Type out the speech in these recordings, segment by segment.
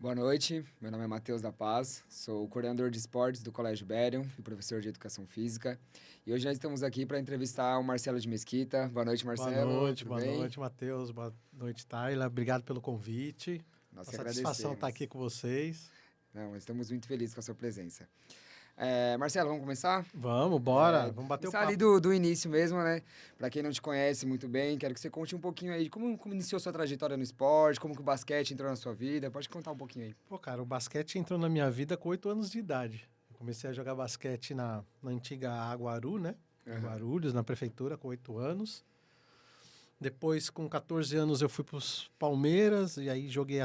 Boa noite, meu nome é Matheus da Paz, sou o coordenador de esportes do Colégio Bérium e professor de educação física. E hoje nós estamos aqui para entrevistar o Marcelo de Mesquita. Boa noite, Marcelo, tudo Boa bem? noite, Matheus. Boa noite, Tayla. Obrigado pelo convite. Nós Uma que satisfação estar agradecemos. aqui com vocês. Não, estamos muito felizes com a sua presença. Marcelo, vamos começar? Vamos, bora. Vamos bater o Começar ali papo. do início mesmo, né? Para quem não te conhece muito bem, quero que você conte um pouquinho aí de como iniciou sua trajetória no esporte, como que o basquete entrou na sua vida. Pode contar um pouquinho aí. Pô, cara, o basquete entrou na minha vida com 8 anos de idade. Eu comecei a jogar basquete na antiga Aguaru, né? Em Aham. Guarulhos, na prefeitura, com 8 anos. Depois, com 14 anos, eu fui para os Palmeiras. E aí joguei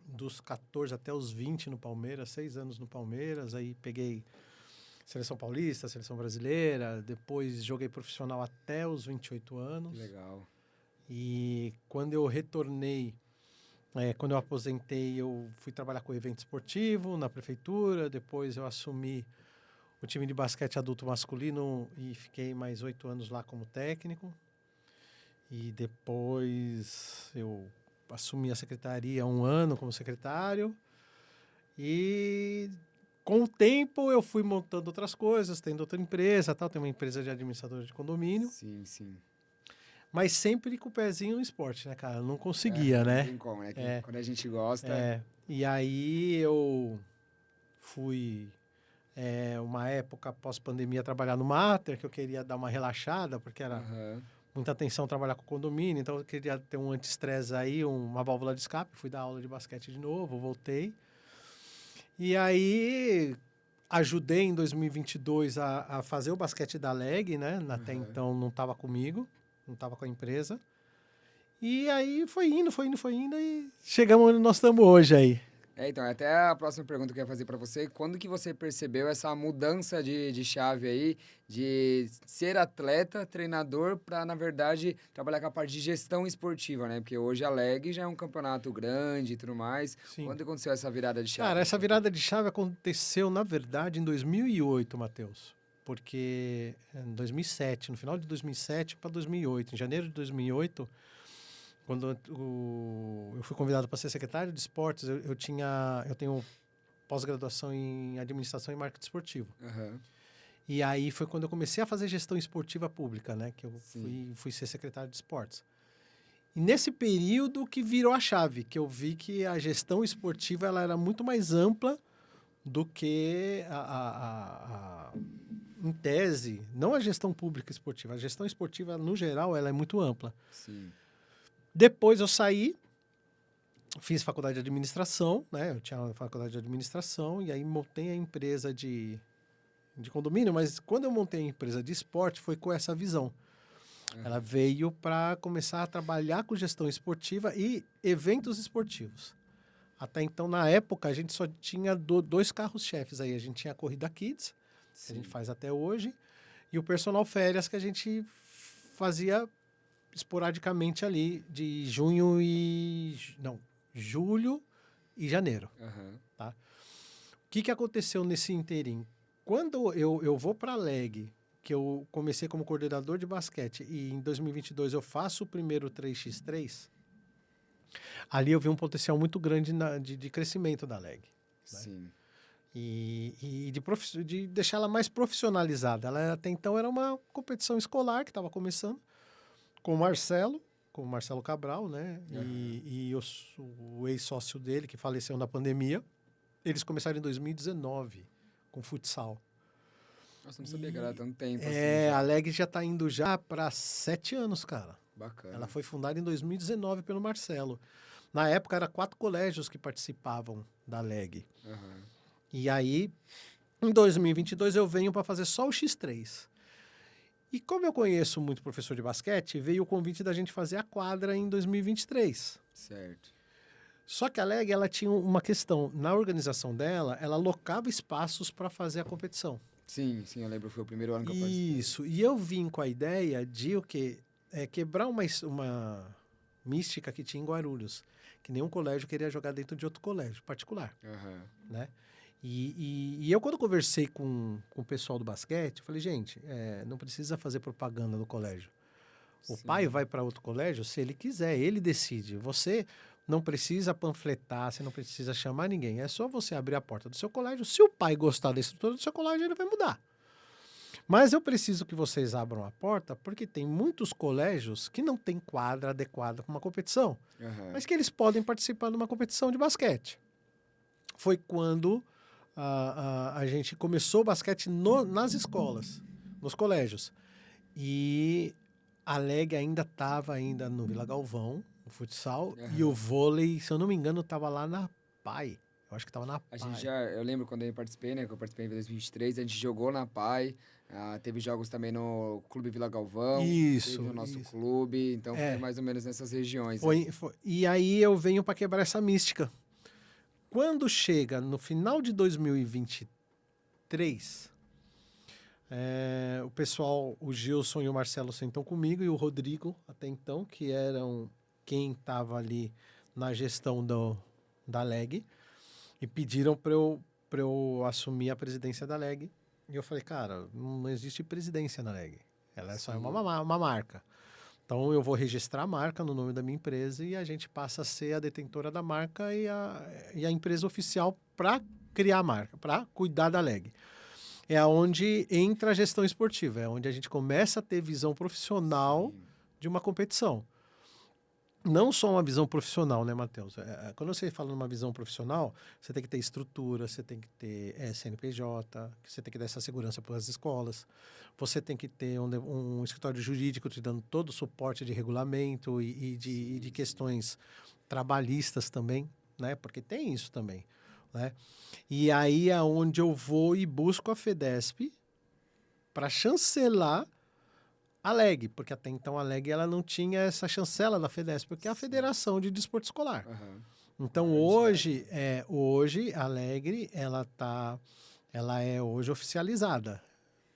dos 14 até os 20 no Palmeiras. 6 anos no Palmeiras. Aí peguei Seleção Paulista, Seleção Brasileira. Depois joguei profissional até os 28 Que anos. legal. E quando eu retornei, quando eu aposentei, eu fui trabalhar com evento esportivo na prefeitura. Depois eu assumi o time de basquete adulto masculino e fiquei mais 8 anos lá como técnico. E depois eu assumi a secretaria há 1 ano como secretário. E com o tempo eu fui montando outras coisas, tendo outra empresa, tal. Tem uma empresa de administrador de condomínio. Sim, sim. Mas sempre com o pezinho no esporte, né, cara? Eu não conseguia, Não né? tem como, né? É, Quando a gente gosta. E aí eu fui, uma época pós-pandemia, trabalhar no Mater, que eu queria dar uma relaxada, porque era Aham. muita atenção trabalhar com condomínio, então eu queria ter um anti-estresse aí, uma válvula de escape. Fui dar aula de basquete de novo, voltei. E aí ajudei em 2022 a fazer o basquete da LEG, né? Até Aham. então não estava comigo, não estava com a empresa. E aí foi indo e chegamos onde nós estamos hoje aí. Então, até a próxima pergunta que eu ia fazer pra você, quando que você percebeu essa mudança de chave aí, de ser atleta, treinador, pra, na verdade, trabalhar com a parte de gestão esportiva, né? Porque hoje a LEG já é um campeonato grande e tudo mais. Sim. Quando aconteceu essa virada de chave Cara, na essa sua vida? virada de chave aconteceu, na verdade, em 2008, Matheus. Porque em 2007, no final de 2007 para 2008, em janeiro de 2008, quando eu fui convidado para ser secretário de esportes, eu tenho pós-graduação em administração e marketing esportivo. Aham. E aí foi quando eu comecei a fazer gestão esportiva pública, né? Que eu Sim. fui ser secretário de esportes. E nesse período que virou a chave, que eu vi que a gestão esportiva ela era muito mais ampla do que em tese, não a gestão pública esportiva. A gestão esportiva, no geral, ela é muito ampla. Sim. Depois eu saí, fiz faculdade de administração, né? Eu tinha uma faculdade de administração e aí montei a empresa de condomínio, mas quando eu montei a empresa de esporte foi com essa visão. Ela Aham. veio para começar a trabalhar com gestão esportiva e eventos esportivos. Até então, na época, a gente só tinha dois carros-chefes aí. A gente tinha a Corrida Kids, que a gente Sim. faz até hoje, e o Personal Férias, que a gente fazia esporadicamente ali de julho e janeiro. Aham. Tá? O que aconteceu nesse interim? Quando eu vou para a LEG, que eu comecei como coordenador de basquete, e em 2022 eu faço o primeiro 3x3, ali eu vi um potencial muito grande de crescimento da LEG. Né? Sim. E de deixar ela mais profissionalizada. Ela até então era uma competição escolar que estava começando, com o Marcelo Cabral, né? Aham. E o ex-sócio dele, que faleceu na pandemia. Eles começaram em 2019 com futsal. Nossa, não sabia que era E tanto tempo assim já. a LEG já está indo já para 7 anos, cara. Ela Bacana. foi fundada em 2019 pelo Marcelo. Na época, era 4 colégios que participavam da LEG. Aham. E aí, em 2022, eu venho para fazer só o X3. E como eu conheço muito professor de basquete, veio o convite da gente fazer a quadra em 2023. Certo. Só que a LEG ela tinha uma questão. Na organização dela, ela alocava espaços para fazer a competição. Sim, sim, eu lembro, foi o primeiro ano que eu participei. Isso. E eu vim com a ideia de o quê? Quebrar uma mística que tinha em Guarulhos. Que nenhum colégio queria jogar dentro de outro colégio particular. Aham. Né? E eu, quando conversei com o pessoal do basquete, eu falei, gente, não precisa fazer propaganda do colégio. O pai Sim. vai para outro colégio se ele quiser, ele decide. Você, não precisa panfletar, você não precisa chamar ninguém. É só você abrir a porta do seu colégio. Se o pai gostar da estrutura do seu colégio, ele vai mudar. Mas eu preciso que vocês abram a porta, porque tem muitos colégios que não têm quadra adequada para uma competição, mas que eles podem participar de uma competição de basquete. Foi quando a gente começou o basquete nas escolas, nos colégios. E a LEG ainda estava no Vila Galvão, o futsal, e o vôlei, se eu não me engano, estava lá na PAI. Eu acho que estava na PAI. Eu lembro quando eu participei, né? Que eu participei em 2023, a gente jogou na PAI. Teve jogos também no Clube Vila Galvão. Isso. Teve no nosso clube. Então foi mais ou menos nessas regiões. Foi. E aí eu venho para quebrar essa mística. Quando chega no final de 2023, o pessoal, o Gilson e o Marcelo sentam comigo, e o Rodrigo, até então, que eram quem estava ali na gestão da LEG, e pediram para eu assumir a presidência da LEG. E eu falei, cara, não existe presidência na LEG. Ela é só uma marca. Então, eu vou registrar a marca no nome da minha empresa e a gente passa a ser a detentora da marca e a empresa oficial para criar a marca, para cuidar da LEG. É onde entra a gestão esportiva, é onde a gente começa a ter visão profissional de uma competição. Não só uma visão profissional, né, Matheus? Quando você fala numa visão profissional, você tem que ter estrutura, você tem que ter CNPJ, você tem que dar essa segurança para as escolas, você tem que ter um escritório jurídico te dando todo o suporte de regulamento e de questões trabalhistas também, né? Porque tem isso também, né? E aí é onde eu vou e busco a FEDESP para chancelar a LEG, porque até então a LEG ela não tinha essa chancela da FEDESP, porque é a Federação de Desporto Escolar. Então hoje a LEG ela é hoje oficializada,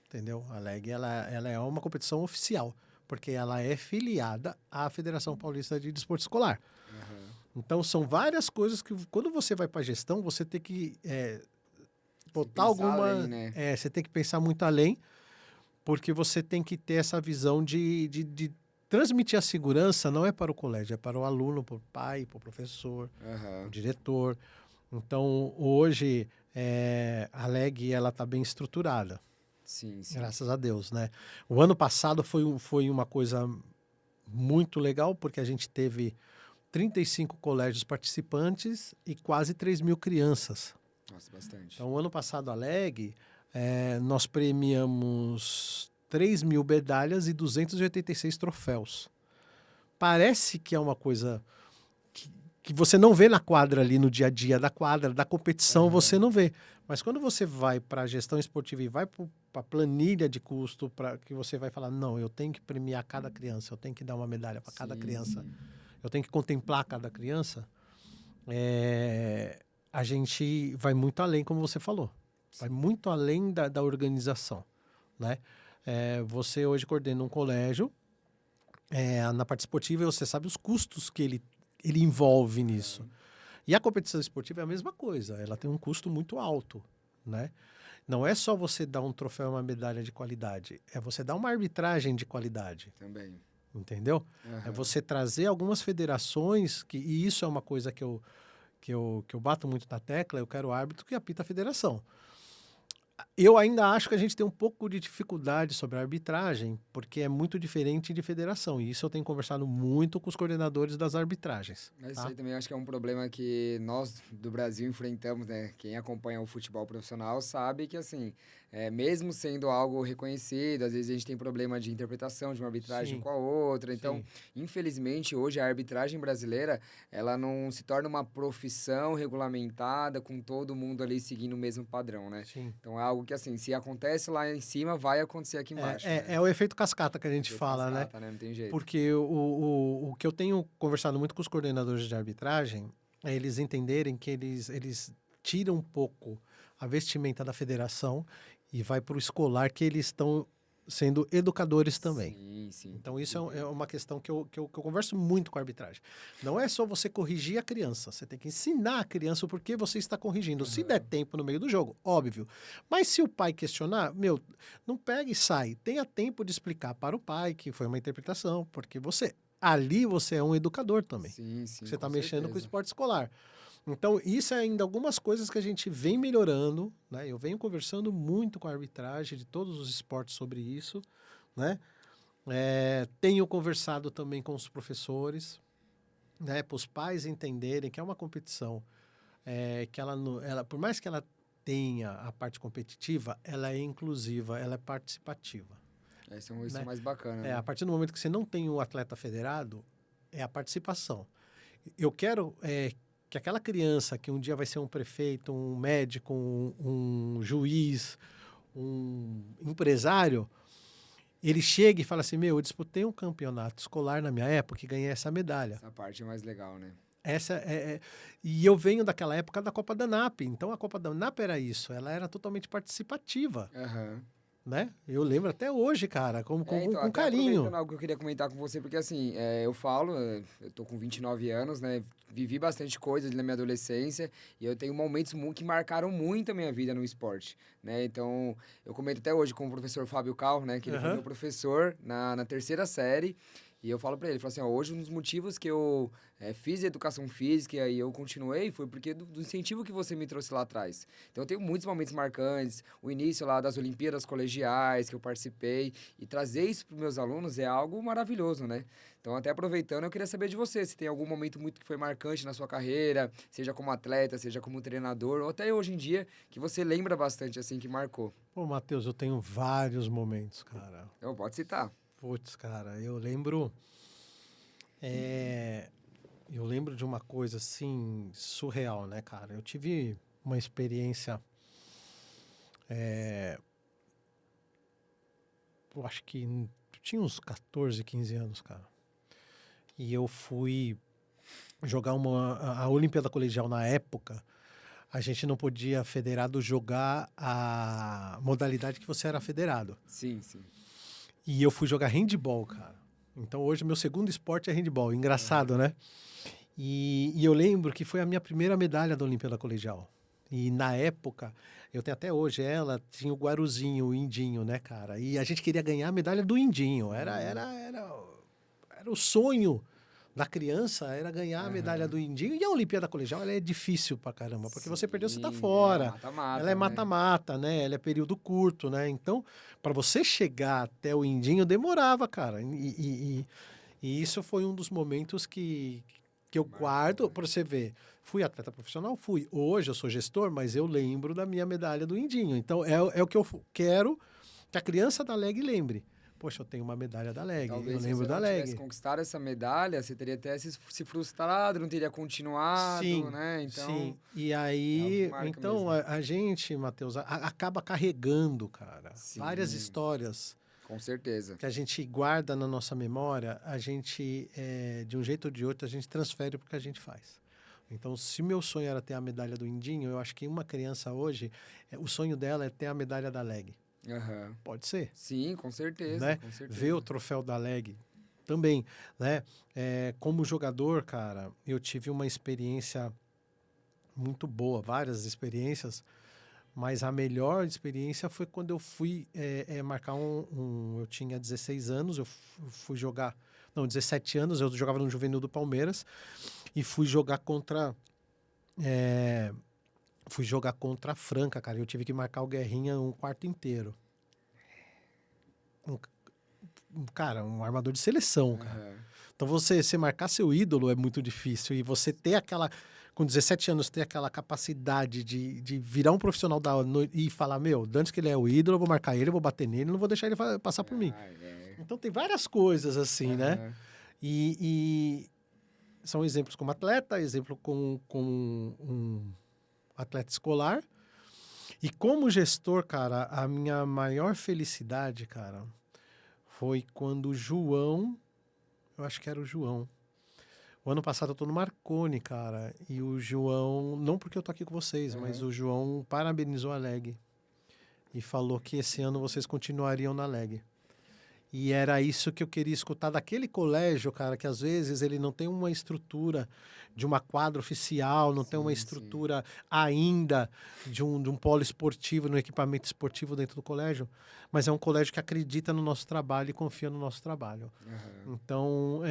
entendeu? A LEG ela é uma competição oficial, porque ela é filiada à Federação Paulista de Desporto Escolar. Então são várias coisas que quando você vai para a gestão você tem que botar alguma, além, né? Você tem que pensar muito além. Porque você tem que ter essa visão de transmitir a segurança, não é para o colégio, é para o aluno, para o pai, para o professor, para o diretor. Então, hoje, a LEG está bem estruturada. Sim. Graças a Deus, né? O ano passado foi uma coisa muito legal, porque a gente teve 35 colégios participantes e quase 3.000 crianças. Nossa, bastante. Então, o ano passado, a LEG... nós premiamos 3.000 medalhas e 286 troféus. Parece que é uma coisa que você não vê na quadra ali, no dia a dia da quadra, da competição, você não vê. Mas quando você vai para a gestão esportiva e vai para a planilha de custo, para que você vai falar, não, eu tenho que premiar cada criança, eu tenho que dar uma medalha para cada criança, eu tenho que contemplar cada criança, a gente vai muito além, como você falou. Vai muito além da organização, né? Você hoje coordena um colégio, na parte esportiva você sabe os custos que ele envolve nisso. E a competição esportiva é a mesma coisa, ela tem um custo muito alto, né? Não é só você dar um troféu e uma medalha de qualidade, é você dar uma arbitragem de qualidade. Também. Entendeu? É você trazer algumas federações, e isso é uma coisa que eu bato muito na tecla, eu quero árbitro que apita a federação. Eu ainda acho que a gente tem um pouco de dificuldade sobre a arbitragem, porque é muito diferente de federação. E isso eu tenho conversado muito com os coordenadores das arbitragens. Mas isso aí também acho que é um problema que nós do Brasil enfrentamos, né? Quem acompanha o futebol profissional sabe que, assim, mesmo sendo algo reconhecido, às vezes a gente tem problema de interpretação de uma arbitragem com a outra. Então, infelizmente, hoje a arbitragem brasileira, ela não se torna uma profissão regulamentada com todo mundo ali seguindo o mesmo padrão, né? Então, é algo que, assim, se acontece lá em cima, vai acontecer aqui embaixo. É o efeito cascata que a gente fala, né? Não tem jeito. Porque o que eu tenho conversado muito com os coordenadores de arbitragem é eles entenderem que eles tiram um pouco a vestimenta da federação e vai para o escolar, que eles estão sendo educadores também. Sim. Então, isso é uma questão que eu converso muito com a arbitragem. Não é só você corrigir a criança, você tem que ensinar a criança o porquê você está corrigindo. Se der tempo no meio do jogo, óbvio. Mas se o pai questionar, não pega e sai. Tenha tempo de explicar para o pai que foi uma interpretação, porque você ali você é um educador também. Sim, sim, Você está com mexendo com o certeza. esporte escolar. Então, isso é ainda algumas coisas que a gente vem melhorando, né? Eu venho conversando muito com a arbitragem de todos os esportes sobre isso, né? Tenho conversado também com os professores, né? Para os pais entenderem que é uma competição, que ela, por mais que ela tenha a parte competitiva, ela é inclusiva, ela é participativa, Isso é né? mais bacana, A né? partir do momento que você não tem um atleta federado, é a participação. Eu quero que aquela criança que um dia vai ser um prefeito, um médico, um juiz, um empresário, ele chegue e fale assim, meu, eu disputei um campeonato escolar na minha época e ganhei essa medalha. Essa parte é mais legal, né? E eu venho daquela época da Copa da NAP. Então a Copa da NAP era isso, ela era totalmente participativa, Aham. né? Eu lembro até hoje, cara, Então, com até aproveitando carinho. algo que eu queria comentar com você, porque assim, eu falo, eu tô com 29 anos, né? Vivi bastante coisa ali na minha adolescência e eu tenho momentos que marcaram muito a minha vida no esporte, né? Então, eu comento até hoje com o professor Fábio Cal, né? Que ele foi Aham. meu professor na terceira série. E eu falo pra ele, falo assim, ó, hoje um dos motivos que eu fiz educação física e aí eu continuei foi porque do incentivo que você me trouxe lá atrás. Então eu tenho muitos momentos marcantes, o início lá das Olimpíadas Colegiais que eu participei, e trazer isso para os meus alunos é algo maravilhoso, né? Então, até aproveitando, eu queria saber de você, se tem algum momento muito que foi marcante na sua carreira, seja como atleta, seja como treinador, ou até hoje em dia, que você lembra bastante, assim, que marcou. Pô, Matheus, eu tenho vários momentos, cara. Então, pode citar. Putz, cara, eu lembro. é, eu lembro de uma coisa assim, surreal, né, cara? Eu tive uma experiência. Eu acho que tinha uns 14, 15 anos, cara. E eu fui jogar a Olimpíada Colegial na época. A gente não podia, federado, jogar a modalidade que você era federado. Sim, sim. E eu fui jogar handball, cara. Então hoje meu segundo esporte é handball. Engraçado, Aham. né? E eu lembro que foi a minha primeira medalha da Olimpíada Colegial. E na época, eu tenho até hoje ela, tinha o Guaruzinho, o Indinho, né, cara? E a gente queria ganhar a medalha do Indinho. Sim. Era o sonho da criança, era ganhar a medalha Aham. do Indinho. E a Olimpíada Colegial, ela é difícil pra caramba, porque você perdeu, você tá Sim, é fora. Ela é mata-mata, né? mata-mata, né? Ela é período curto, né? Então, para você chegar até o Indinho, demorava, cara. E isso foi um dos momentos que eu Que marcou, guardo, né? para você ver. Fui atleta profissional? Fui. Hoje eu sou gestor, mas eu lembro da minha medalha do Indinho. Então, é o que eu quero que a criança da LEG lembre. Poxa, eu tenho uma medalha da E LEG, eu talvez se lembro você da não tivesse LEG. conquistado essa medalha, você teria até se frustrado, não teria continuado, Sim, né? sim. Então, E é algo que aí, marca então, mesmo. a gente, Matheus, acaba carregando, cara, várias Sim, histórias com certeza. que a gente guarda na nossa memória, de um jeito ou de outro, a gente transfere para o que a gente faz. Então, se meu sonho era ter a medalha do Indinho, eu acho que uma criança hoje, o sonho dela é ter a medalha da LEG. Aham. Pode ser, Sim, com certeza, né? com Ver o certeza. troféu da LEG também, né? Como jogador, cara, eu tive uma experiência muito boa, várias experiências, mas a melhor experiência foi quando eu fui marcar Eu tinha 16 anos, eu fui jogar. Não, 17 anos, eu jogava no Juvenil do Palmeiras e fui jogar contra. é, Fui jogar contra a Franca, cara. Eu tive que marcar o Guerrinha um quarto inteiro. Um, cara, um armador de seleção, cara. Aham. Então você marcar seu ídolo é muito difícil. E você ter aquela. Com 17 anos, ter aquela capacidade de virar um profissional e falar: meu, antes que ele é o ídolo, eu vou marcar ele, eu vou bater nele, não vou deixar ele passar por mim. Ah, é. Então tem várias coisas assim, né? Aham. E são exemplos como atleta, exemplo com um atleta escolar. E como gestor, cara, a minha maior felicidade, cara, foi quando o João, eu acho que era o João. O ano passado eu tô no Marconi, cara, e o João, não porque eu tô aqui com vocês, mas Aham. o João parabenizou a LEG e falou que esse ano vocês continuariam na LEG. E era isso que eu queria escutar daquele colégio, cara, que às vezes ele não tem uma estrutura de uma quadra oficial, não tem uma Sim, sim. estrutura ainda de um polo esportivo, no equipamento esportivo dentro do colégio, mas é um colégio que acredita no nosso trabalho e confia no nosso trabalho. Aham. Então,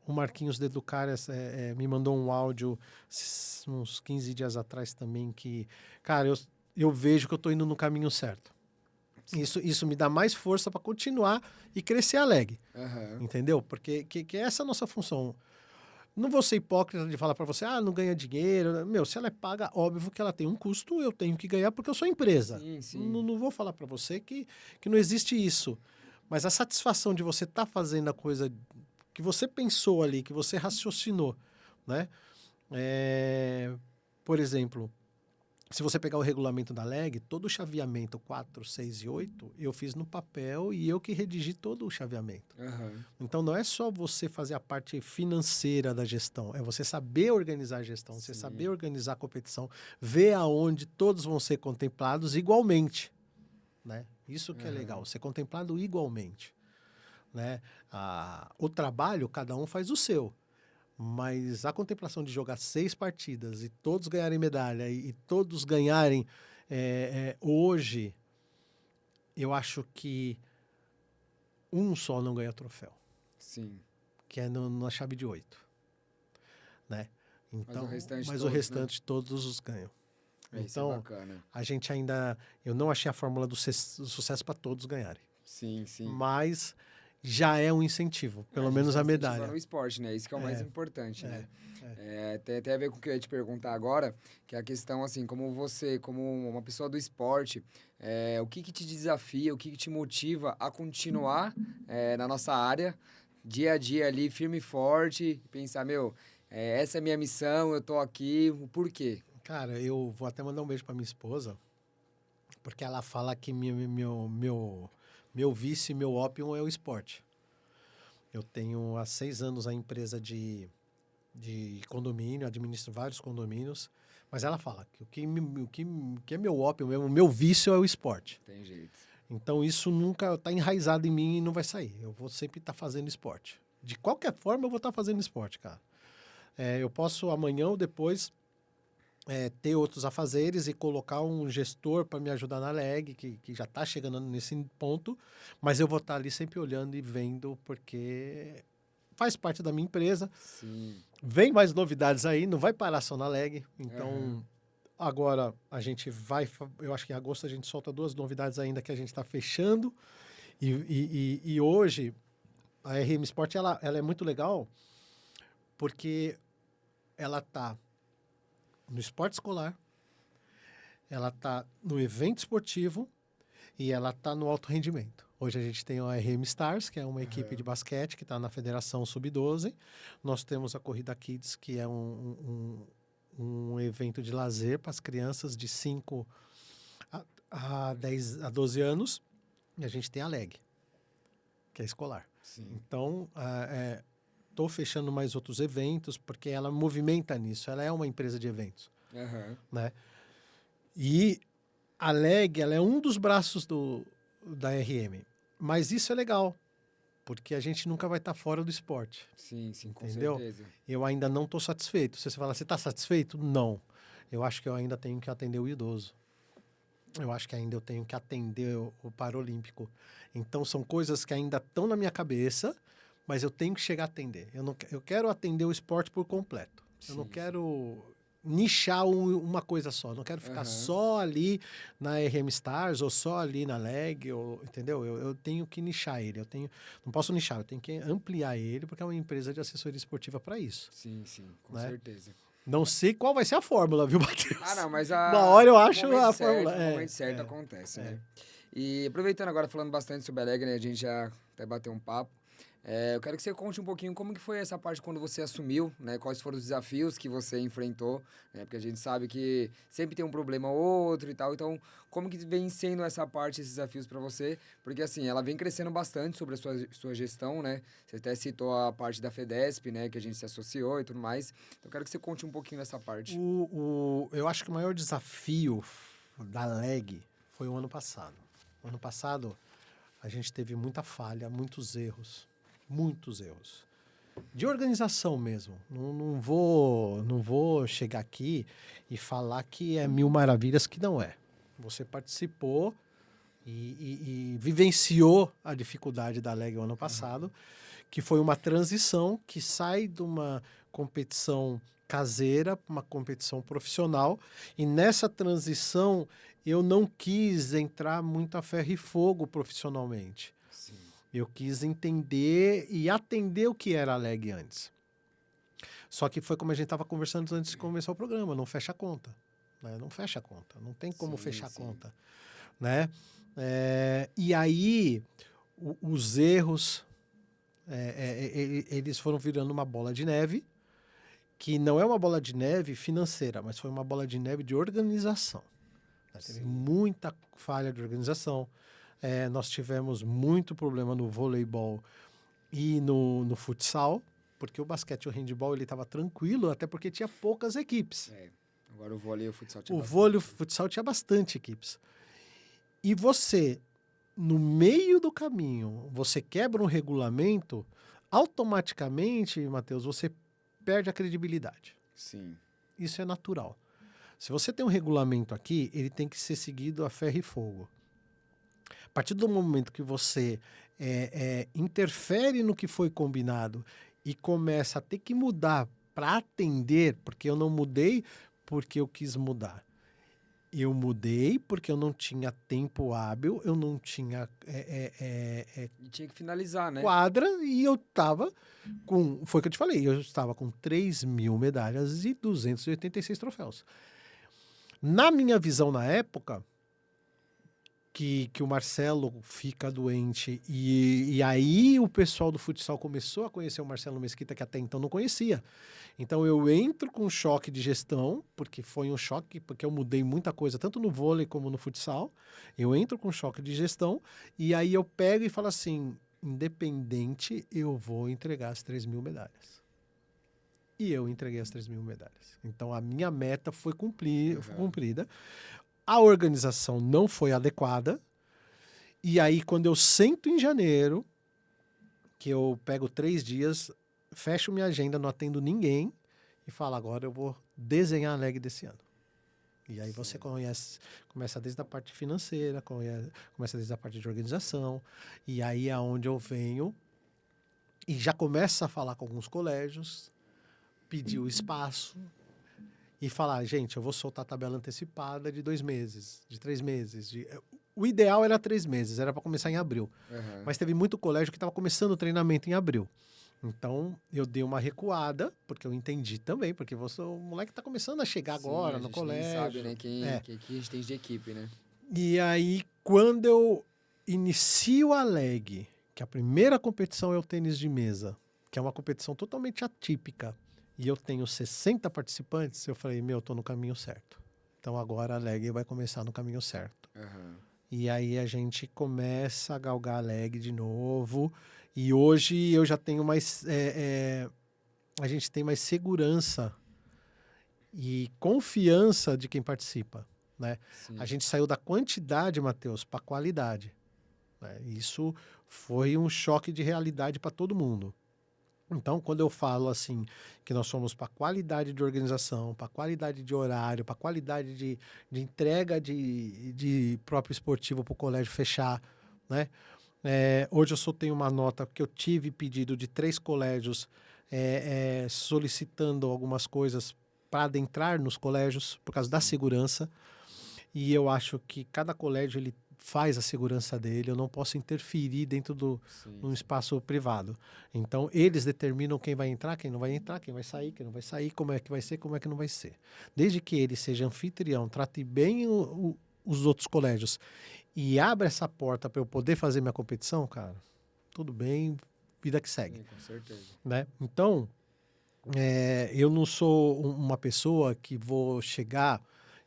o Marquinhos de Educaras me mandou um áudio uns 15 dias atrás também que, cara, eu vejo que eu estou indo no caminho certo. Isso me dá mais força para continuar e crescer alegre, Aham. entendeu? Porque que essa é a nossa função. Não vou ser hipócrita de falar para você, não ganha dinheiro. Meu, se ela é paga, óbvio que ela tem um custo, eu tenho que ganhar porque eu sou empresa. Sim, Não, sim. não vou falar para você que não existe isso. Mas a satisfação de você estar fazendo a coisa que você pensou ali, que você raciocinou, né? Por exemplo, se você pegar o regulamento da LEG, todo o chaveamento 4, 6 e 8, eu fiz no papel e eu que redigi todo o chaveamento. Aham. Então não é só você fazer a parte financeira da gestão, é você saber organizar a gestão, você saber Sim. organizar a competição, ver aonde todos vão ser contemplados igualmente, né? Isso que é legal, Aham. ser contemplado igualmente, né? O trabalho, cada um faz o seu. Mas a contemplação de jogar 6 partidas e todos ganharem medalha e todos ganharem hoje, eu acho que um só não ganha troféu, Sim. que é na chave de 8, né? Mas o Então, restante mas o todos, né? restante todos os ganham. É, isso é Então, bacana. a gente ainda, eu não achei a fórmula do sucesso para todos ganharem, Sim, sim. mas já é um incentivo, A pelo gente menos está a incentivando o medalha. esporte, né? Isso que é o mais É, importante, é, né? é. É, tem até a ver com o que eu ia te perguntar agora, que é a questão, assim, como você, como uma pessoa do esporte, o que que te desafia, o que que te motiva a continuar na nossa área, dia a dia ali, firme e forte, pensar, meu, essa é a minha missão, eu tô aqui, o porquê? Cara, eu vou até mandar um beijo para minha esposa, porque ela fala que meu vício e meu ópio é o esporte. Eu tenho há 6 anos a empresa de condomínio, administro vários condomínios, mas ela fala que o que é meu ópio mesmo, o meu vício é o esporte. Tem jeito. Então isso nunca está enraizado em mim e não vai sair. Eu vou sempre estar fazendo esporte. De qualquer forma, eu vou estar fazendo esporte, cara. Eu posso amanhã ou depois ter outros afazeres e colocar um gestor para me ajudar na leg, que já está chegando nesse ponto, mas eu vou estar ali sempre olhando e vendo, porque faz parte da minha empresa. Sim. Vem mais novidades aí, não vai parar só na leg. Aham. Então, agora a gente vai. Eu acho que em agosto a gente solta 2 novidades ainda que a gente está fechando. E hoje a RM Sport ela é muito legal porque ela está no esporte escolar, ela está no evento esportivo e ela está no alto rendimento. Hoje a gente tem a RM Stars, que é uma equipe de Aham. basquete que está na Federação Sub-12. Nós temos a Corrida Kids, que é um evento de lazer para as crianças de 5 a 12 anos. E a gente tem a LEG, que é escolar. Sim. Então, estou fechando mais outros eventos, porque ela movimenta nisso. Ela é uma empresa de eventos, Aham. né? E a LEG, ela é um dos braços da RM. Mas isso é legal, porque a gente nunca vai estar fora do esporte, Sim, sim, com entendeu? certeza. Eu ainda não estou satisfeito. Se você fala, você está satisfeito? Não. Eu acho que eu ainda tenho que atender o idoso. Eu acho que ainda eu tenho que atender o Paralímpico. Então, são coisas que ainda estão na minha cabeça, mas eu tenho que chegar a atender. Eu quero atender o esporte por completo. Eu não Sim, sim. quero nichar uma coisa só. Eu não quero ficar Aham. só ali na RM Stars ou só ali na LEG, entendeu? Eu tenho que nichar ele. Não posso nichar, eu tenho que ampliar ele, porque é uma empresa de assessoria esportiva para isso, Sim, sim, com né? certeza. Não sei qual vai ser a fórmula, viu, Ah, Matheus? não, mas Uma hora eu acho a fórmula. no momento certo acontece, né? E aproveitando agora, falando bastante sobre a Alegre, né? A gente já até bateu um papo. Eu quero que você conte um pouquinho como que foi essa parte quando você assumiu, né? Quais foram os desafios que você enfrentou, né? Porque a gente sabe que sempre tem um problema ou outro e tal. Então, como que vem sendo essa parte, esses desafios para você? Porque, assim, ela vem crescendo bastante sobre a sua gestão, né? Você até citou a parte da FEDESP, né? Que a gente se associou e tudo mais. Então, eu quero que você conte um pouquinho dessa parte. Eu acho que o maior desafio da LEG foi o ano passado. O ano passado, a gente teve muita falha, muitos erros. Muitos erros. De organização mesmo. Não vou chegar aqui e falar que é mil maravilhas, que não é. Você participou e vivenciou a dificuldade da LEG o ano passado, que foi uma transição que sai de uma competição caseira para uma competição profissional. E nessa transição eu não quis entrar muito a ferro e fogo profissionalmente. Sim. Eu quis entender e atender o que era a LEG antes. Só que foi como a gente estava conversando antes de começar o programa, não fecha a conta. Né? Não fecha a conta, não tem como fechar a conta. Né? E aí, os erros, eles foram virando uma bola de neve, que não é uma bola de neve financeira, mas foi uma bola de neve de organização. Né? Teve muita falha de organização. Nós tivemos muito problema no voleibol e no futsal, porque o basquete e o handebol ele estava tranquilo, até porque tinha poucas equipes. Agora o vôlei e o futsal tinha bastante. O vôlei e o futsal tinha bastante equipes. E você, no meio do caminho, você quebra um regulamento, automaticamente, Matheus, você perde a credibilidade. Sim. Isso é natural. Se você tem um regulamento aqui, ele tem que ser seguido a ferro e fogo. A partir do momento que você interfere no que foi combinado e começa a ter que mudar para atender, porque eu não mudei porque eu quis mudar. Eu mudei porque eu não tinha tempo hábil, eu não tinha E tinha que finalizar, né? quadra, e eu estava com... Foi o que eu te falei, eu estava com 3.000 medalhas e 286 troféus. Na minha visão, na época, que o Marcelo fica doente e aí o pessoal do futsal começou a conhecer o Marcelo Mesquita, que até então não conhecia. Então eu entro com um choque de gestão, porque foi um choque, porque eu mudei muita coisa, tanto no vôlei como no futsal. Eu entro com um choque de gestão e aí eu pego e falo assim, independente, eu vou entregar as 3.000 medalhas. E eu entreguei as 3.000 medalhas. Então a minha meta foi cumprida. A organização não foi adequada. E aí, quando eu sento em janeiro, que eu pego 3 dias, fecho minha agenda, não atendo ninguém e falo, agora eu vou desenhar a LEG desse ano. E aí você começa desde a parte financeira, começa desde a parte de organização. E aí é onde eu venho e já começa a falar com alguns colégios, pedir o espaço, e falar, gente, eu vou soltar a tabela antecipada de 2 meses, de 3 meses. O ideal era 3 meses, era para começar em abril. Mas teve muito colégio que estava começando o treinamento em abril. Então, eu dei uma recuada, porque eu entendi também, porque o moleque está começando a chegar agora no colégio. A gente nem sabe, né, quem a gente tem de equipe, né? E aí, quando eu inicio a LEG, que a primeira competição é o tênis de mesa, que é uma competição totalmente atípica, e eu tenho 60 participantes, eu falei, eu tô no caminho certo. Então agora a LEG vai começar no caminho certo. E aí a gente começa a galgar a LEG de novo. E hoje eu já tenho mais... a gente tem mais segurança e confiança de quem participa. Né? A gente saiu da quantidade, Matheus, para qualidade. Né? Isso foi um choque de realidade para todo mundo. Então, quando eu falo assim, que nós somos para qualidade de organização, para qualidade de horário, para qualidade de entrega de próprio esportivo para o colégio fechar, né? Hoje eu só tenho uma nota que eu tive pedido de 3 colégios solicitando algumas coisas para adentrar nos colégios, por causa da segurança. E eu acho que cada colégio ele faz a segurança dele, eu não posso interferir dentro de um espaço privado. Então, eles determinam quem vai entrar, quem não vai entrar, quem vai sair, quem não vai sair, como é que vai ser, como é que não vai ser. Desde que ele seja anfitrião, trate bem os outros colégios e abra essa porta para eu poder fazer minha competição, cara, tudo bem, vida que segue. Com certeza. Né? Então, eu não sou uma pessoa que vou chegar...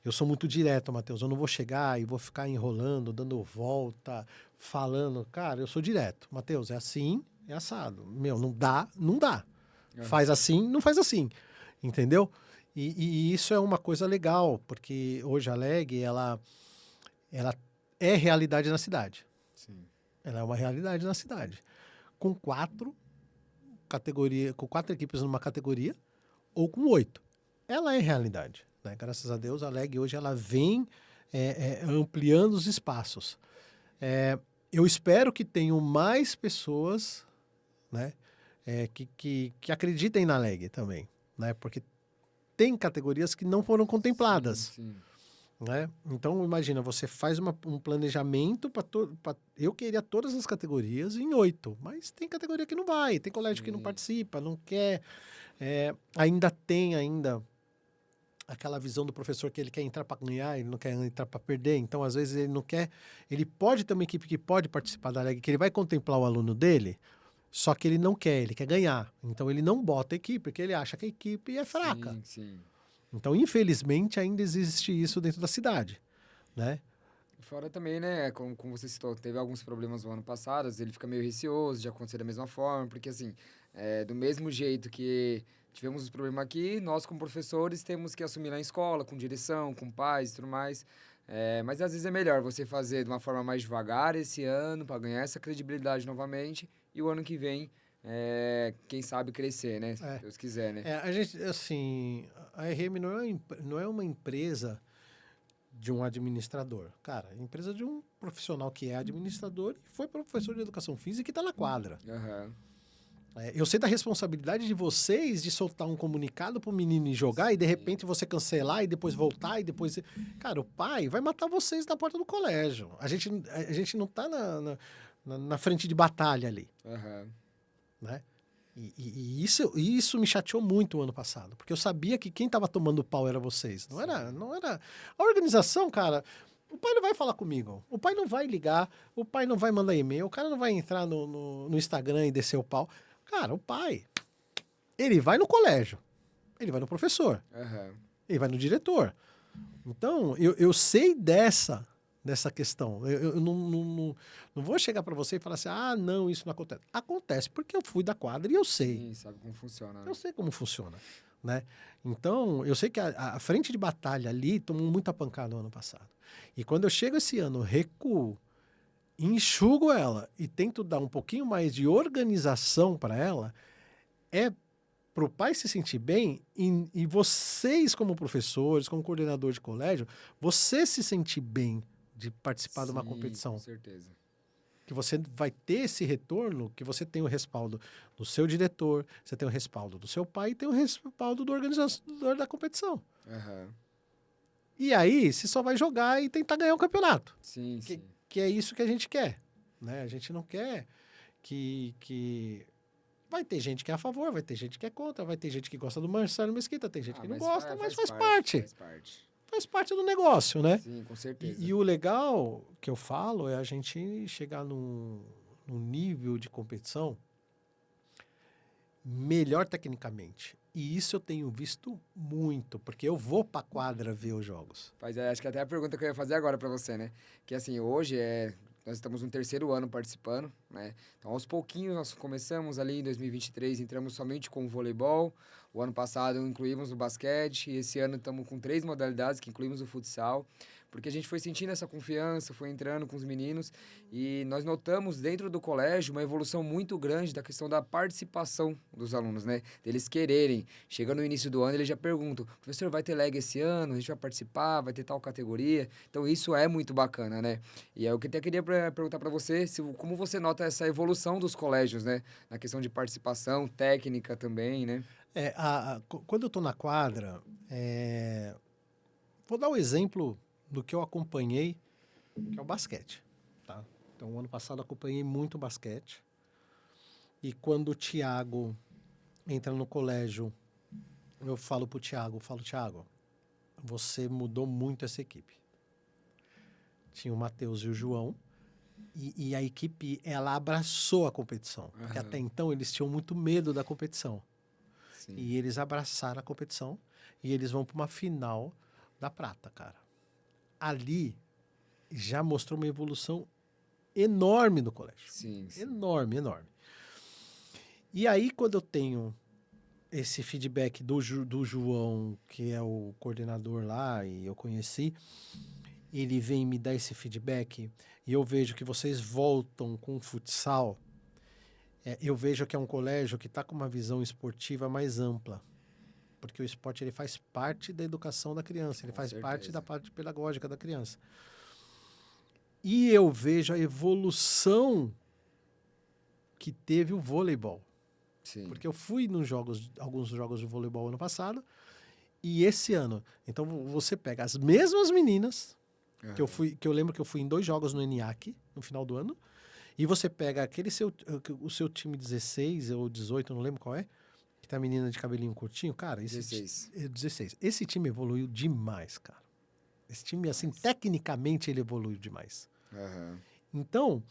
Eu sou muito direto, Matheus. Eu não vou chegar e vou ficar enrolando, dando volta, falando. Cara, eu sou direto. Matheus, é assim, é assado. Não dá, não dá. Faz assim, não faz assim. Entendeu? E isso é uma coisa legal, porque hoje a LEG, ela é realidade na cidade. Sim. Ela é uma realidade na cidade. Com 4 equipes numa categoria ou com 8. Ela é realidade, né? Graças a Deus, a LEG hoje ela vem ampliando os espaços. Eu espero que tenham mais pessoas, né, que acreditem na LEG também, né? Porque tem categorias que não foram contempladas. Sim, sim. Né? Então, imagina, você faz um planejamento para... Eu queria todas as categorias em 8, mas tem categoria que não vai, tem colégio que não participa, não quer. Ainda tem aquela visão do professor que ele quer entrar para ganhar, ele não quer entrar para perder. Então, às vezes, ele não quer... Ele pode ter uma equipe que pode participar da LEG, que ele vai contemplar o aluno dele, só que ele não quer, ele quer ganhar. Então, ele não bota a equipe, porque ele acha que a equipe é fraca. Sim, sim. Então, infelizmente, ainda existe isso dentro da cidade, né? Fora também, né, como você citou, teve alguns problemas no ano passado, às vezes ele fica meio receoso de acontecer da mesma forma, porque assim, do mesmo jeito que tivemos os problemas aqui, nós como professores temos que assumir na escola, com direção, com pais e tudo mais. Mas às vezes é melhor você fazer de uma forma mais devagar esse ano, para ganhar essa credibilidade novamente, e o ano que vem, quem sabe crescer, né? Se Deus quiser, né? A gente, assim, a RM não é uma empresa de um administrador. Cara, é uma empresa de um profissional que é administrador e foi professor de educação física e está na quadra. Aham. Eu sei da responsabilidade de vocês de soltar um comunicado pro menino ir jogar e de repente você cancelar e depois voltar e depois... Cara, o pai vai matar vocês na porta do colégio. A gente não tá na frente de batalha ali, Aham. né? E isso me chateou muito o ano passado, porque eu sabia que quem estava tomando pau era vocês. Não era... A organização, cara, o pai não vai falar comigo, o pai não vai ligar, o pai não vai mandar e-mail, o cara não vai entrar no Instagram e descer o pau. Cara, o pai, ele vai no colégio, ele vai no professor, Aham. ele vai no diretor. Então, eu sei dessa questão. Eu não vou chegar para você e falar assim, ah, não, isso não acontece. Acontece porque eu fui da quadra e eu sei. Sim, sabe como funciona, né? Eu sei como funciona, né? Então, eu sei que a frente de batalha ali tomou muita pancada no ano passado. E quando eu chego esse ano, recuo, enxugo ela e tento dar um pouquinho mais de organização para ela, é para o pai se sentir bem e vocês, como professores, como coordenador de colégio, você se sentir bem de participar de uma Sim, competição. com certeza. Que você vai ter esse retorno, que você tem o respaldo do seu diretor, você tem o respaldo do seu pai e tem o respaldo do organizador da competição. Aham. E aí, você só vai jogar e tentar ganhar o campeonato. Sim, sim. Que é isso que a gente quer. Né? A gente não quer que... Vai ter gente que é a favor, vai ter gente que é contra, vai ter gente que gosta do Marcelo Mesquita, tem gente que não gosta, mas faz parte. Faz parte. Faz parte do negócio, né? Sim, com certeza. E o legal que eu falo é a gente chegar num nível de competição melhor tecnicamente. E isso eu tenho visto muito, porque eu vou pra quadra ver os jogos. Acho que até a pergunta que eu ia fazer agora pra você, né? Que assim, hoje nós estamos no 3º ano participando, né? Então, aos pouquinhos, nós começamos ali em 2023, entramos somente com o voleibol. O ano passado incluímos o basquete e esse ano estamos com 3 modalidades, que incluímos o futsal. Porque a gente foi sentindo essa confiança, foi entrando com os meninos e nós notamos dentro do colégio uma evolução muito grande da questão da participação dos alunos, né? Deles quererem. Chega no início do ano, eles já perguntam, professor, vai ter leg esse ano? A gente vai participar? Vai ter tal categoria? Então, isso é muito bacana, né? E é o que eu até queria perguntar para você, como você nota essa evolução dos colégios, né? Na questão de participação, técnica também, né? Quando eu tô na quadra, vou dar um exemplo do que eu acompanhei, que é o basquete. Tá? Então, ano passado, eu acompanhei muito basquete. E quando o Thiago entra no colégio, eu falo pro Thiago, Thiago, você mudou muito essa equipe. Tinha o Matheus e o João, e a equipe, ela abraçou a competição. Porque até então, eles tinham muito medo da competição. Sim. E eles abraçaram a competição, e eles vão para uma final da prata, cara. Ali já mostrou uma evolução enorme no colégio. Sim, sim. Enorme, enorme. E aí, quando eu tenho esse feedback do João, que é o coordenador lá, e eu conheci, ele vem me dar esse feedback e eu vejo que vocês voltam com o futsal, eu vejo que é um colégio que está com uma visão esportiva mais ampla. Porque o esporte ele faz parte da educação da criança, ele Com faz parte da certeza. parte pedagógica da criança. E eu vejo a evolução que teve o voleibol. Sim. Porque eu fui alguns jogos de voleibol ano passado e esse ano. Então você pega as mesmas meninas que eu lembro que eu fui em 2 jogos no ENIAC no final do ano, e você pega o seu time 16 ou 18, eu não lembro qual é, que tá a menina de cabelinho curtinho, cara, 16. 16. Esse time evoluiu demais, cara. Esse time, assim, Mas, tecnicamente ele evoluiu demais. aham. Então,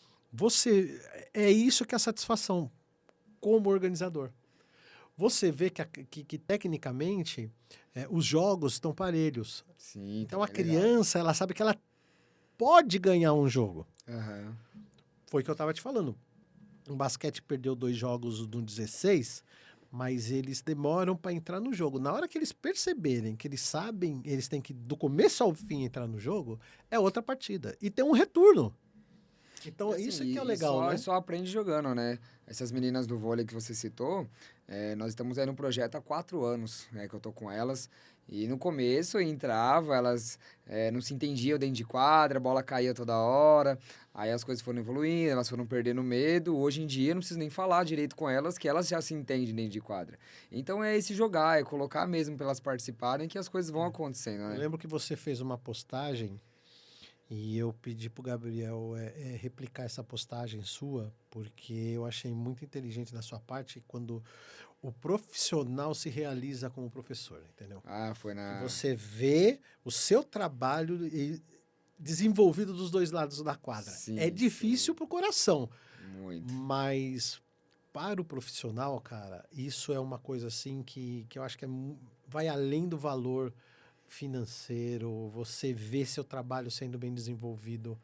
é isso que é a satisfação como organizador. Você vê que tecnicamente os jogos estão parelhos. Sim, Então a também é legal. criança, ela sabe que ela pode ganhar um jogo. Aham. Foi o que eu estava te falando. O basquete perdeu 2 jogos no 16, mas eles demoram para entrar no jogo. Na hora que eles perceberem que eles sabem, eles têm que, do começo ao fim, entrar no jogo, é outra partida. E tem um retorno. E Então, assim, isso que é o e legal, só, né? só aprende jogando, né? Essas meninas do vôlei que você citou, nós estamos aí no projeto há 4 anos, né? Que eu tô com elas. E no começo eu entrava, elas não se entendiam dentro de quadra, a bola caía toda hora. Aí as coisas foram evoluindo, elas foram perdendo medo. Hoje em dia eu não preciso nem falar direito com elas, que elas já se entendem dentro de quadra. Então é esse jogar, é colocar mesmo para elas participarem que as coisas vão acontecendo, Eu né? lembro que você fez uma postagem e eu pedi pro Gabriel replicar essa postagem sua, porque eu achei muito inteligente da sua parte quando o profissional se realiza como professor, entendeu? Ah, foi Que na. você vê o seu trabalho desenvolvido dos 2 lados da quadra. É Sim, difícil sim. pro coração, Muito. mas para o profissional, cara, isso é uma coisa assim que eu acho que vai além do valor financeiro, você vê seu trabalho sendo bem desenvolvido.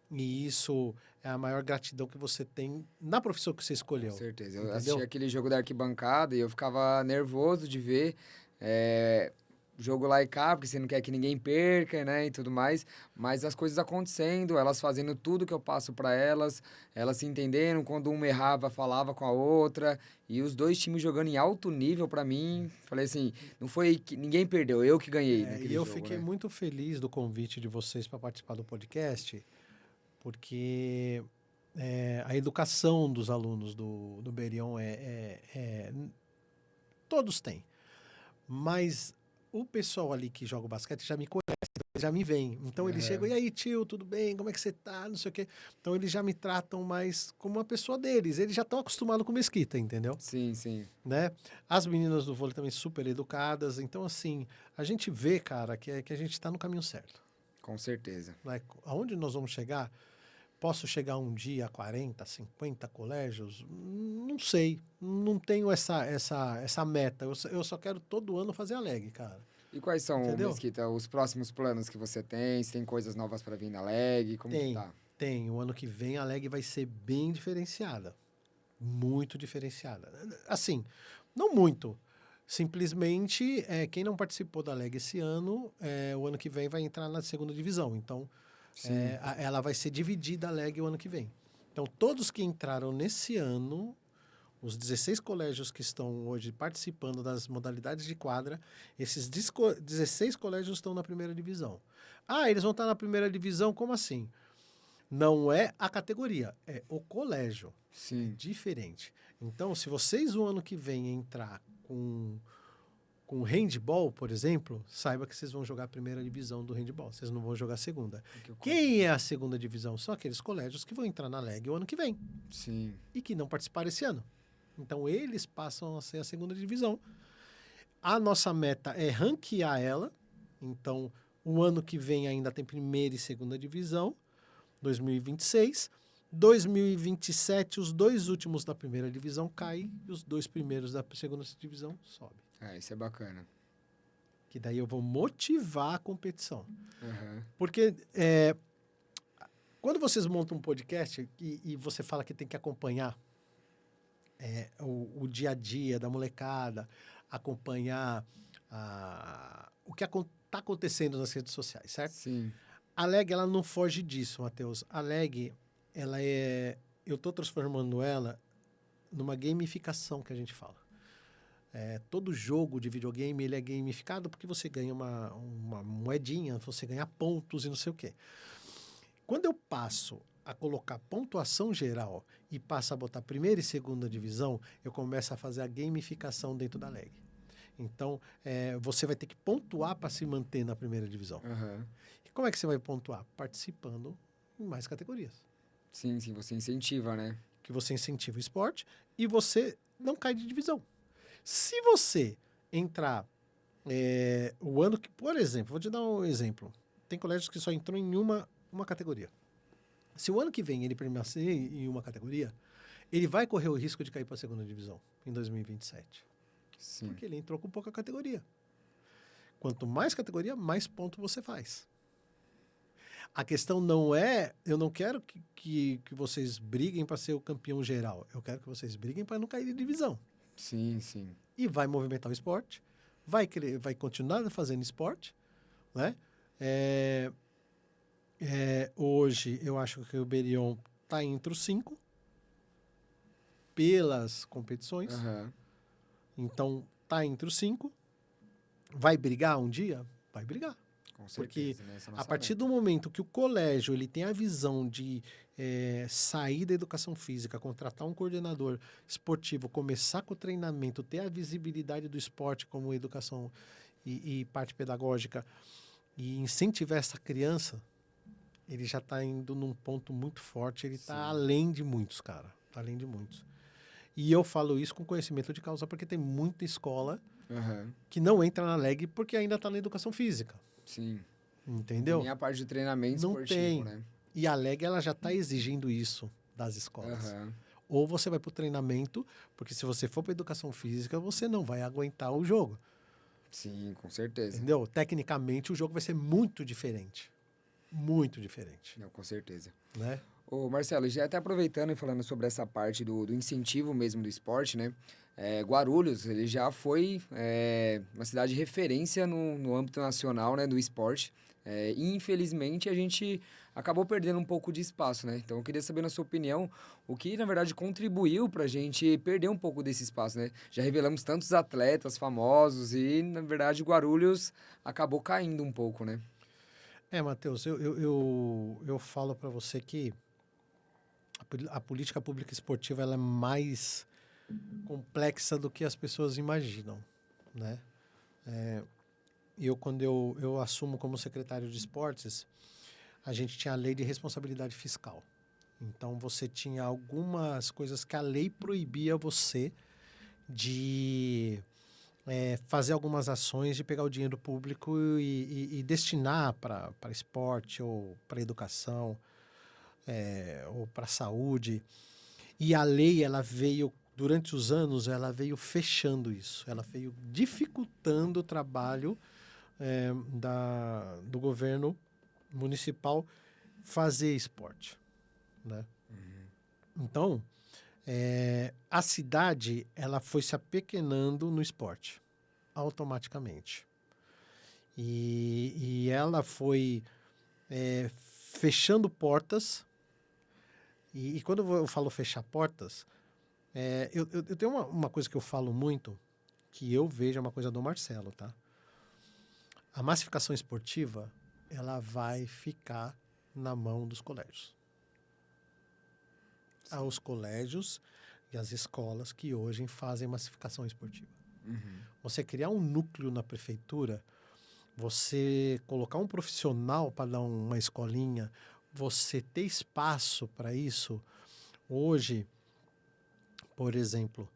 E isso é a maior gratidão que você tem na profissão que você Com escolheu, certeza. Eu assisti entendeu? aquele jogo da arquibancada e eu ficava nervoso de ver jogo lá e cá, porque você não quer que ninguém perca, né, e tudo mais. Mas as coisas acontecendo, elas fazendo tudo que eu passo para elas, elas se entendendo, quando uma errava, falava com a outra, e os 2 times jogando em alto nível para mim. Falei assim, não foi que ninguém perdeu, eu que ganhei E naquele eu jogo, fiquei né? muito feliz do convite de vocês para participar do podcast, porque a educação dos alunos do Berion todos têm. Mas o pessoal ali que joga o basquete já me conhece, já me vem. Então eles chegam, Aham. e aí, tio, tudo bem? Como é que você tá? Não sei o quê. Então eles já me tratam mais como uma pessoa deles. Eles já estão acostumados com Mesquita, entendeu? Sim, sim, Né? As meninas do vôlei também super educadas. Então, assim, a gente vê, cara, que a gente está no caminho certo. com certeza. Né? Aonde nós vamos chegar? Posso chegar um dia a 40, 50 colégios? Não sei. Não tenho essa meta. Eu só quero todo ano fazer a leg, cara. E quais são, Entendeu? Mesquita, os próximos planos que você tem? Se tem coisas novas para vir na Leg? Como que Tem, tá? tem. O ano que vem a leg vai ser bem diferenciada. Muito diferenciada. Assim, não muito. Simplesmente, quem não participou da leg esse ano, o ano que vem vai entrar na segunda divisão. Então, Sim, ela vai ser dividida a leg o ano que vem. Então, todos que entraram nesse ano, os 16 colégios que estão hoje participando das modalidades de quadra, esses 16 colégios estão na primeira divisão. Ah, eles vão estar na primeira divisão? Como assim? Não é a categoria, é o colégio. É sim. diferente. Então, se vocês o ano que vem entrar com handball, por exemplo, saiba que vocês vão jogar a primeira divisão do handball. Vocês não vão jogar a segunda. O que eu Quem é a segunda divisão? São aqueles colégios que vão entrar na leg o ano que vem Sim, e que não participaram esse ano. Então, eles passam a ser a segunda divisão. A nossa meta é ranquear ela. Então, o ano que vem ainda tem primeira e segunda divisão, 2026. 2027, os 2 últimos da primeira divisão caem e os 2 primeiros da segunda divisão sobem. isso é bacana. Que daí eu vou motivar a competição. Aham. Porque quando vocês montam um podcast e você fala que tem que acompanhar o dia a dia da molecada, acompanhar o que está acontecendo nas redes sociais, certo? Sim, A LEG, ela não foge disso, Matheus. A LEG, ela é... Eu estou transformando ela numa gamificação, que a gente fala. Todo jogo de videogame, ele é gamificado porque você ganha uma moedinha, você ganha pontos e não sei o quê. Quando eu passo a colocar pontuação geral e passo a botar primeira e segunda divisão, eu começo a fazer a gamificação dentro da LEG. Então, você vai ter que pontuar para se manter na primeira divisão. Aham. E como é que você vai pontuar? Participando em mais categorias. Sim, sim, você incentiva, né? Que você incentiva o esporte e você não cai de divisão. Se você entrar o ano que, por exemplo, vou te dar um exemplo. Tem colégios que só entrou em uma categoria. Se o ano que vem ele permanecer em uma categoria, ele vai correr o risco de cair para a segunda divisão em 2027. Sim. Porque ele entrou com pouca categoria. Quanto mais categoria, mais ponto você faz. A questão não é, eu não quero que vocês briguem para ser o campeão geral. Eu quero que vocês briguem para não cair de divisão. Sim, sim. E vai movimentar o esporte, vai continuar fazendo esporte, né? Hoje, eu acho que o Berion está entre os 5 pelas competições. Aham. Então, está entre os 5. Vai brigar um dia? Vai brigar. Com Porque certeza, né? Essa é a a nossa partir meta. do momento que o colégio ele tem a visão de sair da educação física, contratar um coordenador esportivo, começar com o treinamento, ter a visibilidade do esporte como educação e parte pedagógica e incentivar essa criança, ele já está indo num ponto muito forte, ele está Sim. além de muitos, cara. Tá além de muitos. E eu falo isso com conhecimento de causa, porque tem muita escola Aham. que não entra na LEG porque ainda está na educação física. Sim. Tem Entendeu? nem a parte de treinamento Não esportivo, tem. né? E a LEG ela já está exigindo isso das escolas. Aham. Ou você vai para o treinamento, porque se você for para educação física, você não vai aguentar o jogo. Sim, com certeza. Entendeu? Tecnicamente, o jogo vai ser muito diferente. Muito diferente. Não, com certeza. Né? Ô, Marcelo, já até aproveitando e falando sobre essa parte do incentivo mesmo do esporte, né? Guarulhos, ele já foi uma cidade de referência no âmbito nacional, né, do esporte. E, infelizmente, a gente acabou perdendo um pouco de espaço, né? Então, eu queria saber, na sua opinião, o que, na verdade, contribuiu para a gente perder um pouco desse espaço, né? Já revelamos tantos atletas famosos e, na verdade, Guarulhos acabou caindo um pouco, né? Matheus, eu falo para você que a política pública esportiva ela é mais complexa do que as pessoas imaginam, né? Quando eu assumo como secretário de esportes, a gente tinha a lei de responsabilidade fiscal. Então, você tinha algumas coisas que a lei proibia você de fazer algumas ações de pegar o dinheiro público e destinar para esporte ou para educação ou para saúde. E a lei, ela veio, durante os anos, ela veio fechando isso. Ela veio dificultando o trabalho do governo municipal fazer esporte, né? Então, a cidade ela foi se apequenando no esporte automaticamente e ela foi fechando portas e quando eu falo fechar portas, eu tenho uma coisa que eu falo muito que eu vejo é uma coisa do Marcelo, tá? A massificação esportiva ela vai ficar na mão dos colégios. Aos colégios e às escolas que hoje fazem massificação esportiva. Uhum. Você criar um núcleo na prefeitura, você colocar um profissional para dar uma escolinha, você ter espaço para isso. Hoje, por exemplo,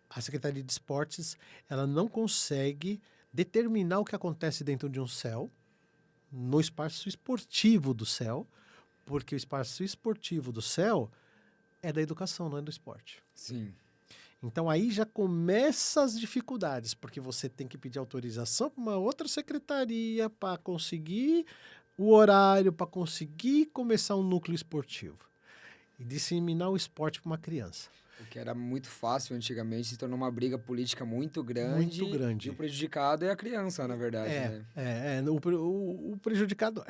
a Secretaria de Esportes ela não consegue determinar o que acontece dentro de um CEL, no espaço esportivo do CEL, porque o espaço esportivo do CEL é da educação, não é do esporte. Sim. Então aí já começa as dificuldades, porque você tem que pedir autorização para uma outra secretaria para conseguir o horário, para conseguir começar um núcleo esportivo e disseminar o esporte para uma criança. O que era muito fácil antigamente se tornou uma briga política muito Muito grande. E grande. o prejudicado é a criança, na verdade, né? O prejudicado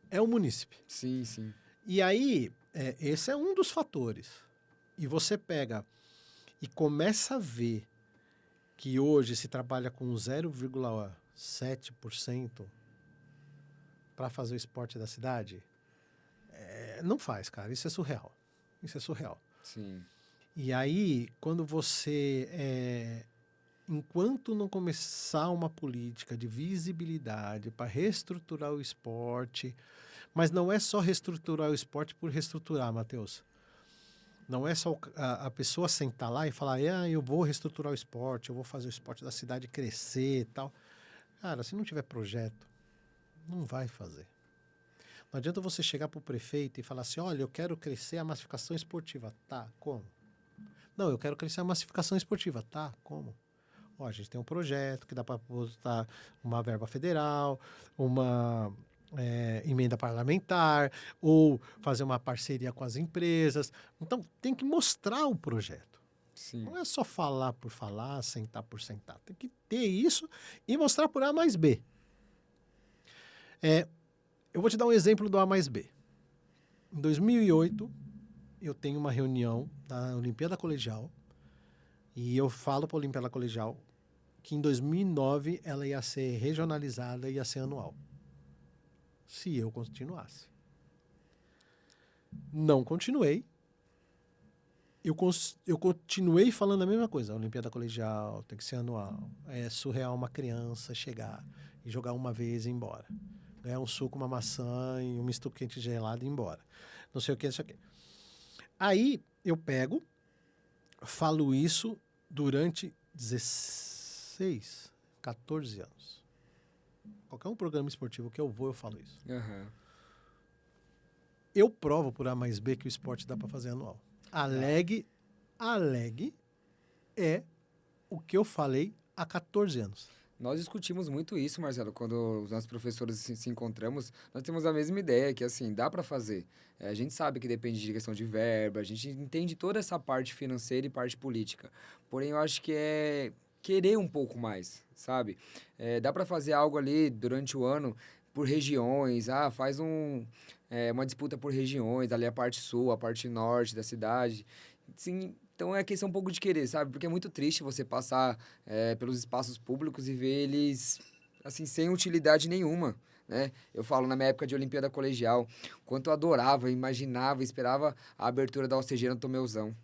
é o munícipe. Sim, sim. E aí, esse é um dos fatores. E você pega e começa a ver que hoje se trabalha com 0,7% para fazer o esporte da cidade. Não faz, cara. Isso é surreal. Isso é surreal. Sim. E aí, quando você... enquanto não começar uma política de visibilidade para reestruturar o esporte, mas não é só reestruturar o esporte por reestruturar, Matheus. Não é só a pessoa sentar lá e falar, eu vou reestruturar o esporte, eu vou fazer o esporte da cidade crescer e tal. Cara, se não tiver projeto, não vai fazer. Não adianta você chegar para o prefeito e falar assim, olha, eu quero crescer a massificação esportiva. Tá, como? Não, eu quero crescer a massificação esportiva. Tá, como? Ó, a gente tem um projeto que dá para botar uma verba federal, uma emenda parlamentar, ou fazer uma parceria com as empresas. Então, tem que mostrar o projeto. Sim. Não é só falar por falar, sentar por sentar. Tem que ter isso e mostrar por A mais B. Eu vou te dar um exemplo do A mais B. Em 2008, eu tenho uma reunião da Olimpíada Colegial e eu falo para a Olimpíada Colegial que em 2009 ela ia ser regionalizada e ia ser anual. Se eu continuasse. Não continuei. Eu continuei falando a mesma coisa. A Olimpíada Colegial tem que ser anual. É surreal uma criança chegar e jogar uma vez e ir embora. Ganhar um suco, uma maçã e um misto quente gelado e ir embora. Não sei o que, não sei o que. Aí eu pego, falo isso durante 16, 14 anos. Qualquer um programa esportivo que eu vou, eu falo isso. Uhum. Eu provo por A mais B que o esporte dá para fazer anual. Alegue é o que eu falei há 14 anos. Nós discutimos muito isso, Marcelo, quando os nossos professores se encontramos, nós temos a mesma ideia, que assim, dá para fazer. A gente sabe que depende de questão de verba, a gente entende toda essa parte financeira e parte política. Porém, eu acho que é querer um pouco mais, sabe? Dá para fazer algo ali durante o ano por regiões, faz uma disputa por regiões, ali a parte sul, a parte norte da cidade. Sim, então é questão um pouco de querer, sabe? Porque é muito triste você passar pelos espaços públicos e ver eles, assim, sem utilidade nenhuma, né? Eu falo na minha época de Olimpíada Colegial, quanto eu adorava, imaginava, esperava a abertura da Alcegeira no Tomeuzão.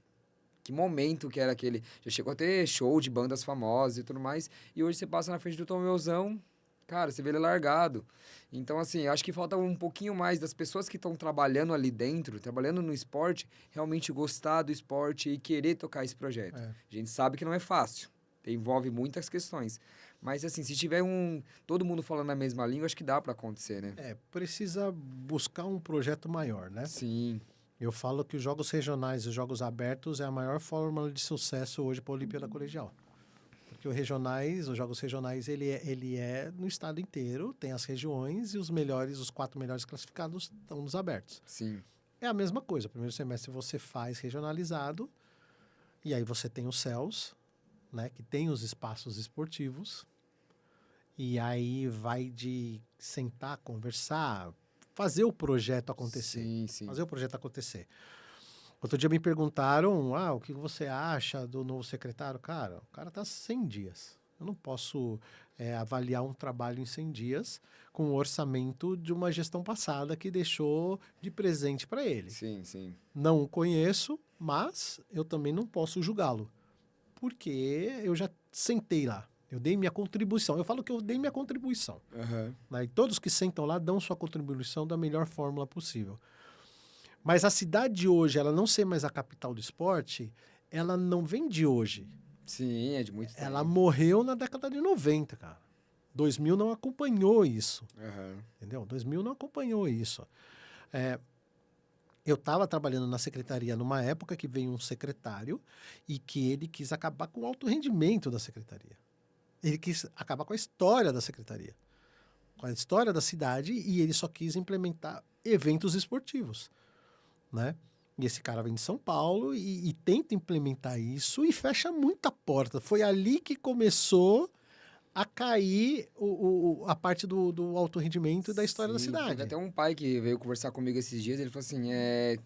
Que momento que era aquele. Já chegou a ter show de bandas famosas e tudo mais, e hoje você passa na frente do Tomeuzão, cara, você vê ele largado. Então, assim, eu acho que falta um pouquinho mais das pessoas que estão trabalhando ali dentro, trabalhando no esporte, realmente gostar do esporte e querer tocar esse projeto. A gente sabe que não é fácil, envolve muitas questões. Mas, assim, se tiver todo mundo falando a mesma língua, acho que dá para acontecer, né? Precisa buscar um projeto maior, né? Sim. Eu falo que os jogos regionais e os jogos abertos é a maior fórmula de sucesso hoje para a Olimpíada Colegial. Porque os jogos regionais, ele é no estado inteiro, tem as regiões e os 4 melhores classificados estão nos abertos. Sim. É a mesma coisa. O primeiro semestre você faz regionalizado e aí você tem os céus, né, que tem os espaços esportivos. E aí vai de sentar, conversar, fazer o projeto acontecer. Sim, sim. Fazer o projeto acontecer. Outro dia me perguntaram, o que você acha do novo secretário? Cara, o cara está 100 dias. Eu não posso avaliar um trabalho em 100 dias com o orçamento de uma gestão passada que deixou de presente para ele. Sim, sim. Não o conheço, mas eu também não posso julgá-lo, porque eu já sentei lá. Eu dei minha contribuição. Eu falo que eu dei minha contribuição. Uhum. Né? E todos que sentam lá dão sua contribuição da melhor fórmula possível. Mas a cidade de hoje, ela não ser mais a capital do esporte, ela não vem de hoje. Sim, é de muito tempo. Ela morreu na década de 90, cara. 2000 não acompanhou isso. Uhum. Entendeu? 2000 não acompanhou isso. Eu estava trabalhando na secretaria numa época que veio um secretário e que ele quis acabar com o alto rendimento da secretaria. Ele quis acabar com a história da secretaria, com a história da cidade, e ele só quis implementar eventos esportivos, né? E esse cara vem de São Paulo e tenta implementar isso e fecha muita porta. Foi ali que começou a cair a parte do alto rendimento e da história da Sim, teve cidade. até um pai que veio conversar comigo esses dias, ele falou assim,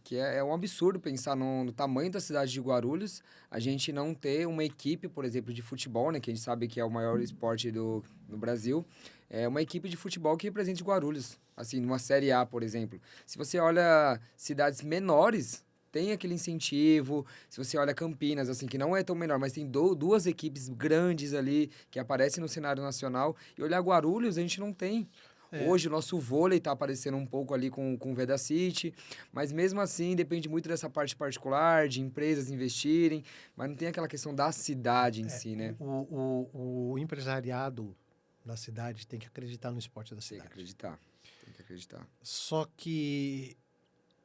que é um absurdo pensar no tamanho da cidade de Guarulhos, a gente não ter uma equipe, por exemplo, de futebol, né, que a gente sabe que é o maior esporte do Brasil, é uma equipe de futebol que represente Guarulhos, assim, numa Série A, por exemplo. Se você olha cidades menores, tem aquele incentivo, se você olha Campinas, assim, que não é tão menor, mas tem duas equipes grandes ali que aparecem no cenário nacional, e olhar Guarulhos, a gente não tem. É, Hoje o nosso vôlei está aparecendo um pouco ali com o Veda City, mas mesmo assim depende muito dessa parte particular, de empresas investirem, mas não tem aquela questão da cidade em si, né? o empresariado da cidade tem que acreditar no esporte da Tem que cidade. acreditar, tem que acreditar. Só que,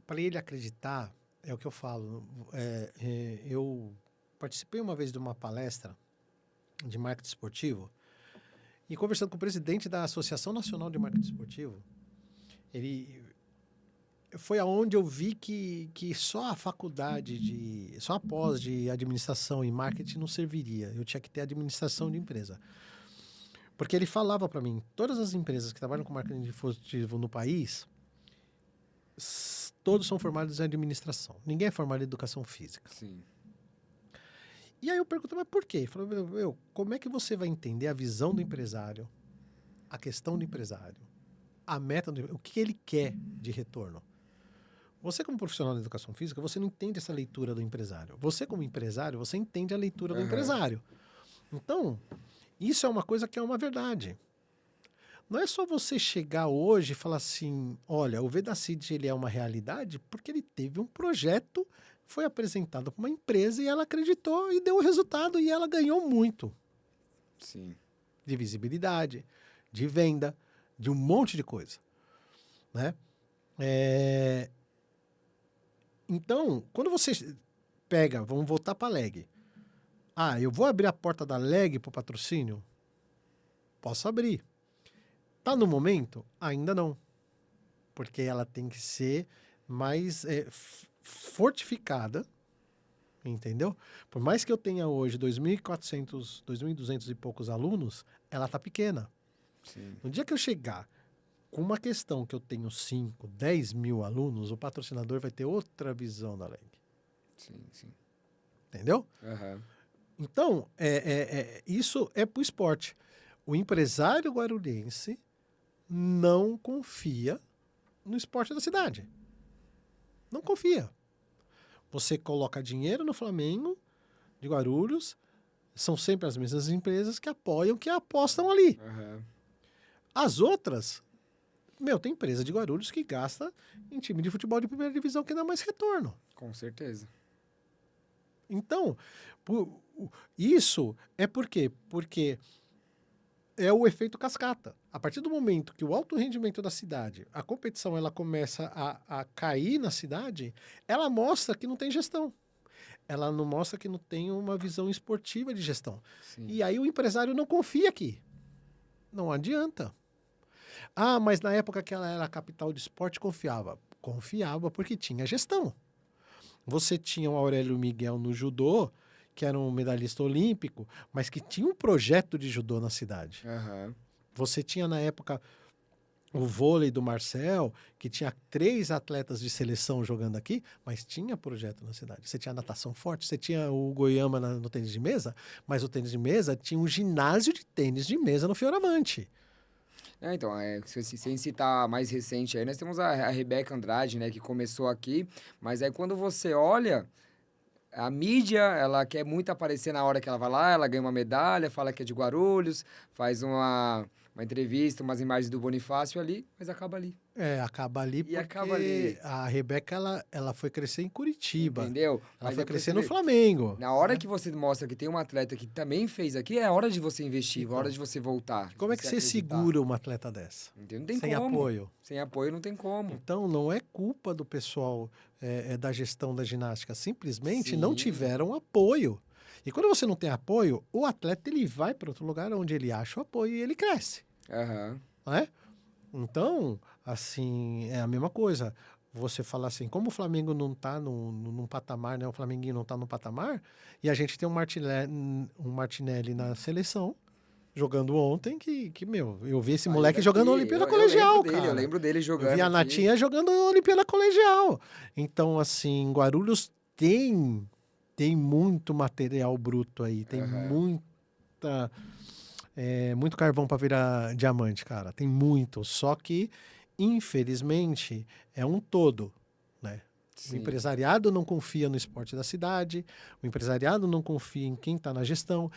para ele acreditar, é o que eu falo. Eu participei uma vez de uma palestra de marketing esportivo e conversando com o presidente da Associação Nacional de Marketing Esportivo, ele foi aonde eu vi que só a faculdade só a pós de administração e marketing não serviria. Eu tinha que ter administração de empresa. Porque ele falava para mim, todas as empresas que trabalham com marketing esportivo no país, todos são formados em administração. Ninguém é formado em educação física. Sim. E aí eu pergunto, mas por quê? Ele falou, como é que você vai entender a visão do empresário, a questão do empresário, a meta do o que ele quer de retorno? Você, como profissional da educação física, você não entende essa leitura do empresário. Você, como empresário, você entende a leitura do empresário. Então, isso é uma coisa que é uma verdade. Não é só você chegar hoje e falar assim, olha, o Vedacity ele é uma realidade porque ele teve um projeto, foi apresentado para uma empresa e ela acreditou e deu o resultado e ela ganhou muito. Sim. De visibilidade, de venda, de um monte de coisa. Né? Então, quando você pega, vamos voltar para a LEG. Ah, eu vou abrir a porta da LEG para o patrocínio? Posso abrir. Tá no momento? Ainda não. Porque ela tem que ser mais fortificada, entendeu? Por mais que eu tenha hoje 2.400, 2.200 e poucos alunos, ela tá pequena. Sim. No dia que eu chegar com uma questão que eu tenho 5, 10 mil alunos, o patrocinador vai ter outra visão da LEG. Sim, sim. Entendeu? Aham. Então, isso é pro esporte. O empresário guarulhense não confia no esporte da cidade. Não confia. Você coloca dinheiro no Flamengo de Guarulhos, são sempre as mesmas empresas que apoiam, que apostam ali. Aham. As outras, tem empresa de Guarulhos que gasta em time de futebol de primeira divisão que dá mais retorno. Com certeza. Então, isso é por quê? Porque é o efeito cascata. A partir do momento que o alto rendimento da cidade, a competição ela começa a cair na cidade, ela mostra que não tem gestão. Ela não mostra que não tem uma visão esportiva de gestão. Sim. E aí o empresário não confia aqui. Não adianta. Ah, mas na época que ela era a capital de esporte, confiava. Confiava porque tinha gestão. Você tinha o Aurélio Miguel no judô, que era um medalhista olímpico, mas que tinha um projeto de judô na cidade. Aham. Você tinha, na época, o vôlei do Marcel, que tinha 3 atletas de seleção jogando aqui, mas tinha projeto na cidade. Você tinha natação forte, você tinha o Goiama no tênis de mesa, mas o tênis de mesa tinha um ginásio de tênis de mesa no Fioravante. Então, sem citar mais recente aí, nós temos a Rebeca Andrade, né, que começou aqui, mas aí quando você olha, a mídia, ela quer muito aparecer na hora que ela vai lá, ela ganha uma medalha, fala que é de Guarulhos, faz uma entrevista, umas imagens do Bonifácio ali, mas acaba ali. Acaba ali E porque acaba ali. a Rebeca, ela foi crescer em Curitiba. Entendeu? Ela Mas foi depois crescer você no vê, Flamengo. na hora né? que você mostra que tem um atleta que também fez aqui, é hora de você investir, é hora Então, de você voltar, de como é que você acreditar. segura uma atleta dessa? Entendeu? Não tem Sem como. apoio. Sem apoio não tem como. Então, não é culpa do pessoal da gestão da ginástica. Simplesmente não Sim. tiveram apoio. E quando você não tem apoio, o atleta ele vai para outro lugar onde ele acha o apoio e ele cresce. Aham. Não é? Então, assim, é a mesma coisa. você falar assim, como o Flamengo não está num patamar, né? O Flamenguinho não está no patamar, e a gente tem um Martinelli na seleção, jogando ontem, meu, eu vi esse Saiu moleque daqui, jogando Olimpíada lembro Colegial, dele, eu cara. lembro dele Eu vi jogando a aqui. Natinha jogando Olimpíada Colegial. Então, assim, Guarulhos tem muito material bruto aí, tem Aham. muito carvão para virar diamante, cara. Tem muito. Só que, infelizmente, é um todo, né? O Sim, empresariado não confia no esporte da cidade, o empresariado não confia em quem está na gestão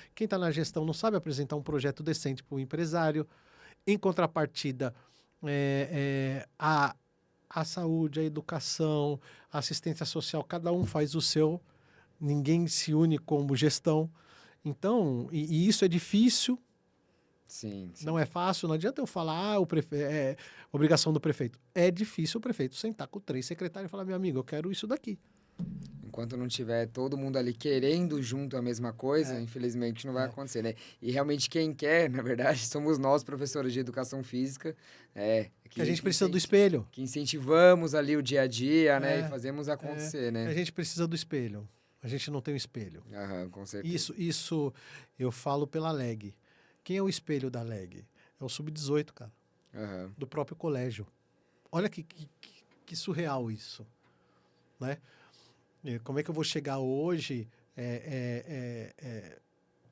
não sabe apresentar um projeto decente para o empresário. Em contrapartida, a saúde, a educação, a assistência social, cada um faz o seu, ninguém se une como gestão. Então, e isso é difícil, sim, não sim. é fácil, não adianta eu falar, é obrigação do prefeito. É difícil o prefeito sentar com 3 secretários e falar, meu amigo, eu quero isso daqui. Enquanto não tiver todo mundo ali querendo junto a mesma coisa, É, infelizmente não vai é. acontecer, né? E realmente quem quer, na verdade, somos nós, professores de educação física, Que a gente precisa do espelho. que incentivamos ali o dia a dia, né? E É, fazemos é. acontecer, A né? gente precisa do espelho. A gente não tem o espelho. Aham, com certeza. Isso eu falo pela LEG. Quem é o espelho da LEG? É o sub-18, cara, Aham, do próprio colégio. Olha que surreal isso, né? E como é que eu vou chegar hoje?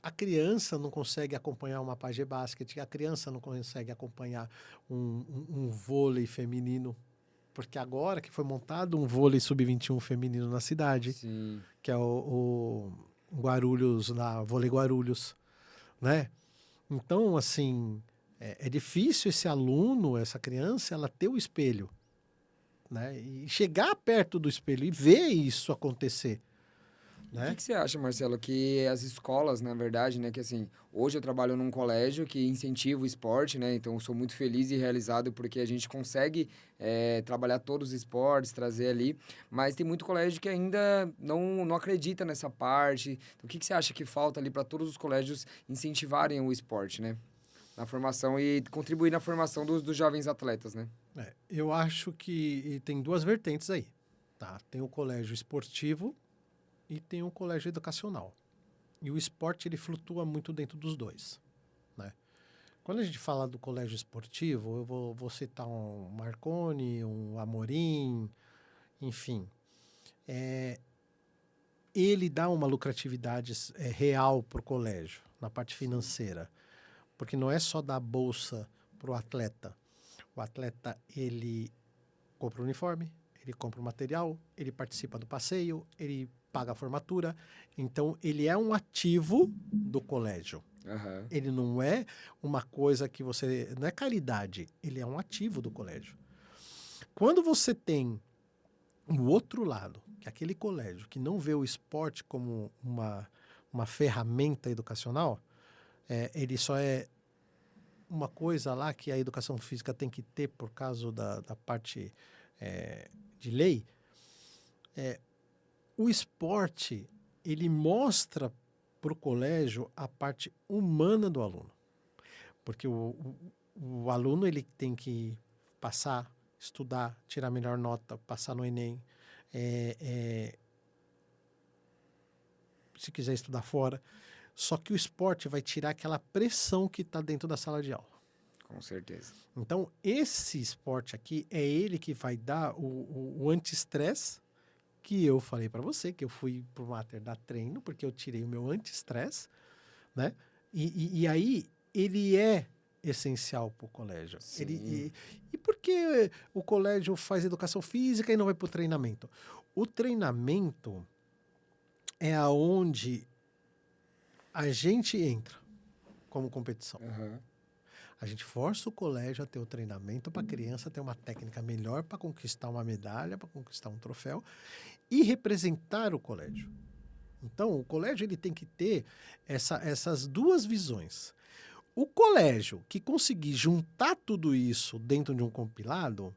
A criança não consegue acompanhar uma Pajé Basket, a criança não consegue acompanhar um vôlei feminino, porque agora que foi montado um vôlei sub-21 feminino na cidade, sim. que é o Guarulhos, lá, Vôlei Guarulhos, né? Então, assim, é difícil esse aluno, essa criança, ela ter o espelho, né? E chegar perto do espelho e ver isso acontecer, E o que né? que você acha, Marcelo, que as escolas, na verdade, né, que assim, hoje eu trabalho num colégio que incentiva o esporte, né, então eu sou muito feliz e realizado porque a gente consegue trabalhar todos os esportes, trazer ali, mas tem muito colégio que ainda não acredita nessa parte. Então, o que que você acha que falta ali para todos os colégios incentivarem o esporte, né, na formação e contribuir na formação dos jovens atletas, né? Eu acho que tem duas vertentes aí, tá? Tem o colégio esportivo e tem o colégio educacional. E o esporte, ele flutua muito dentro dos dois, né? Quando a gente fala do colégio esportivo, eu vou citar um Marconi, um Amorim, enfim. Ele dá uma lucratividade real para o colégio, na parte Sim. financeira. Porque não é só dar bolsa para o atleta. O atleta, ele compra o uniforme, ele compra o material, ele participa do passeio, ele paga a formatura. Então, ele é um ativo do colégio. Aham. Ele não é uma coisa que você... Não é caridade, ele é um ativo do colégio. Quando você tem o outro lado, que é aquele colégio que não vê o esporte como uma ferramenta educacional, ele só é uma coisa lá que a educação física tem que ter por causa da parte de lei. O esporte, ele mostra para o colégio a parte humana do aluno. Porque o aluno ele tem que passar, estudar, tirar a melhor nota, passar no Enem, se quiser estudar fora. Só que o esporte vai tirar aquela pressão que está dentro da sala de aula. Com certeza. Então, esse esporte aqui é ele que vai dar o anti-estresse que eu falei para você, que eu fui pro Mater dar treino, porque eu tirei o meu anti-estresse, né? E aí, ele é essencial para o colégio. Sim. E por que o colégio faz educação física e não vai para o treinamento? O treinamento é aonde a gente entra como competição. Aham. A gente força o colégio a ter o treinamento para a criança ter uma técnica melhor para conquistar uma medalha, para conquistar um troféu e representar o colégio. Então, o colégio ele tem que ter essas duas visões. O colégio que conseguir juntar tudo isso dentro de um compilado,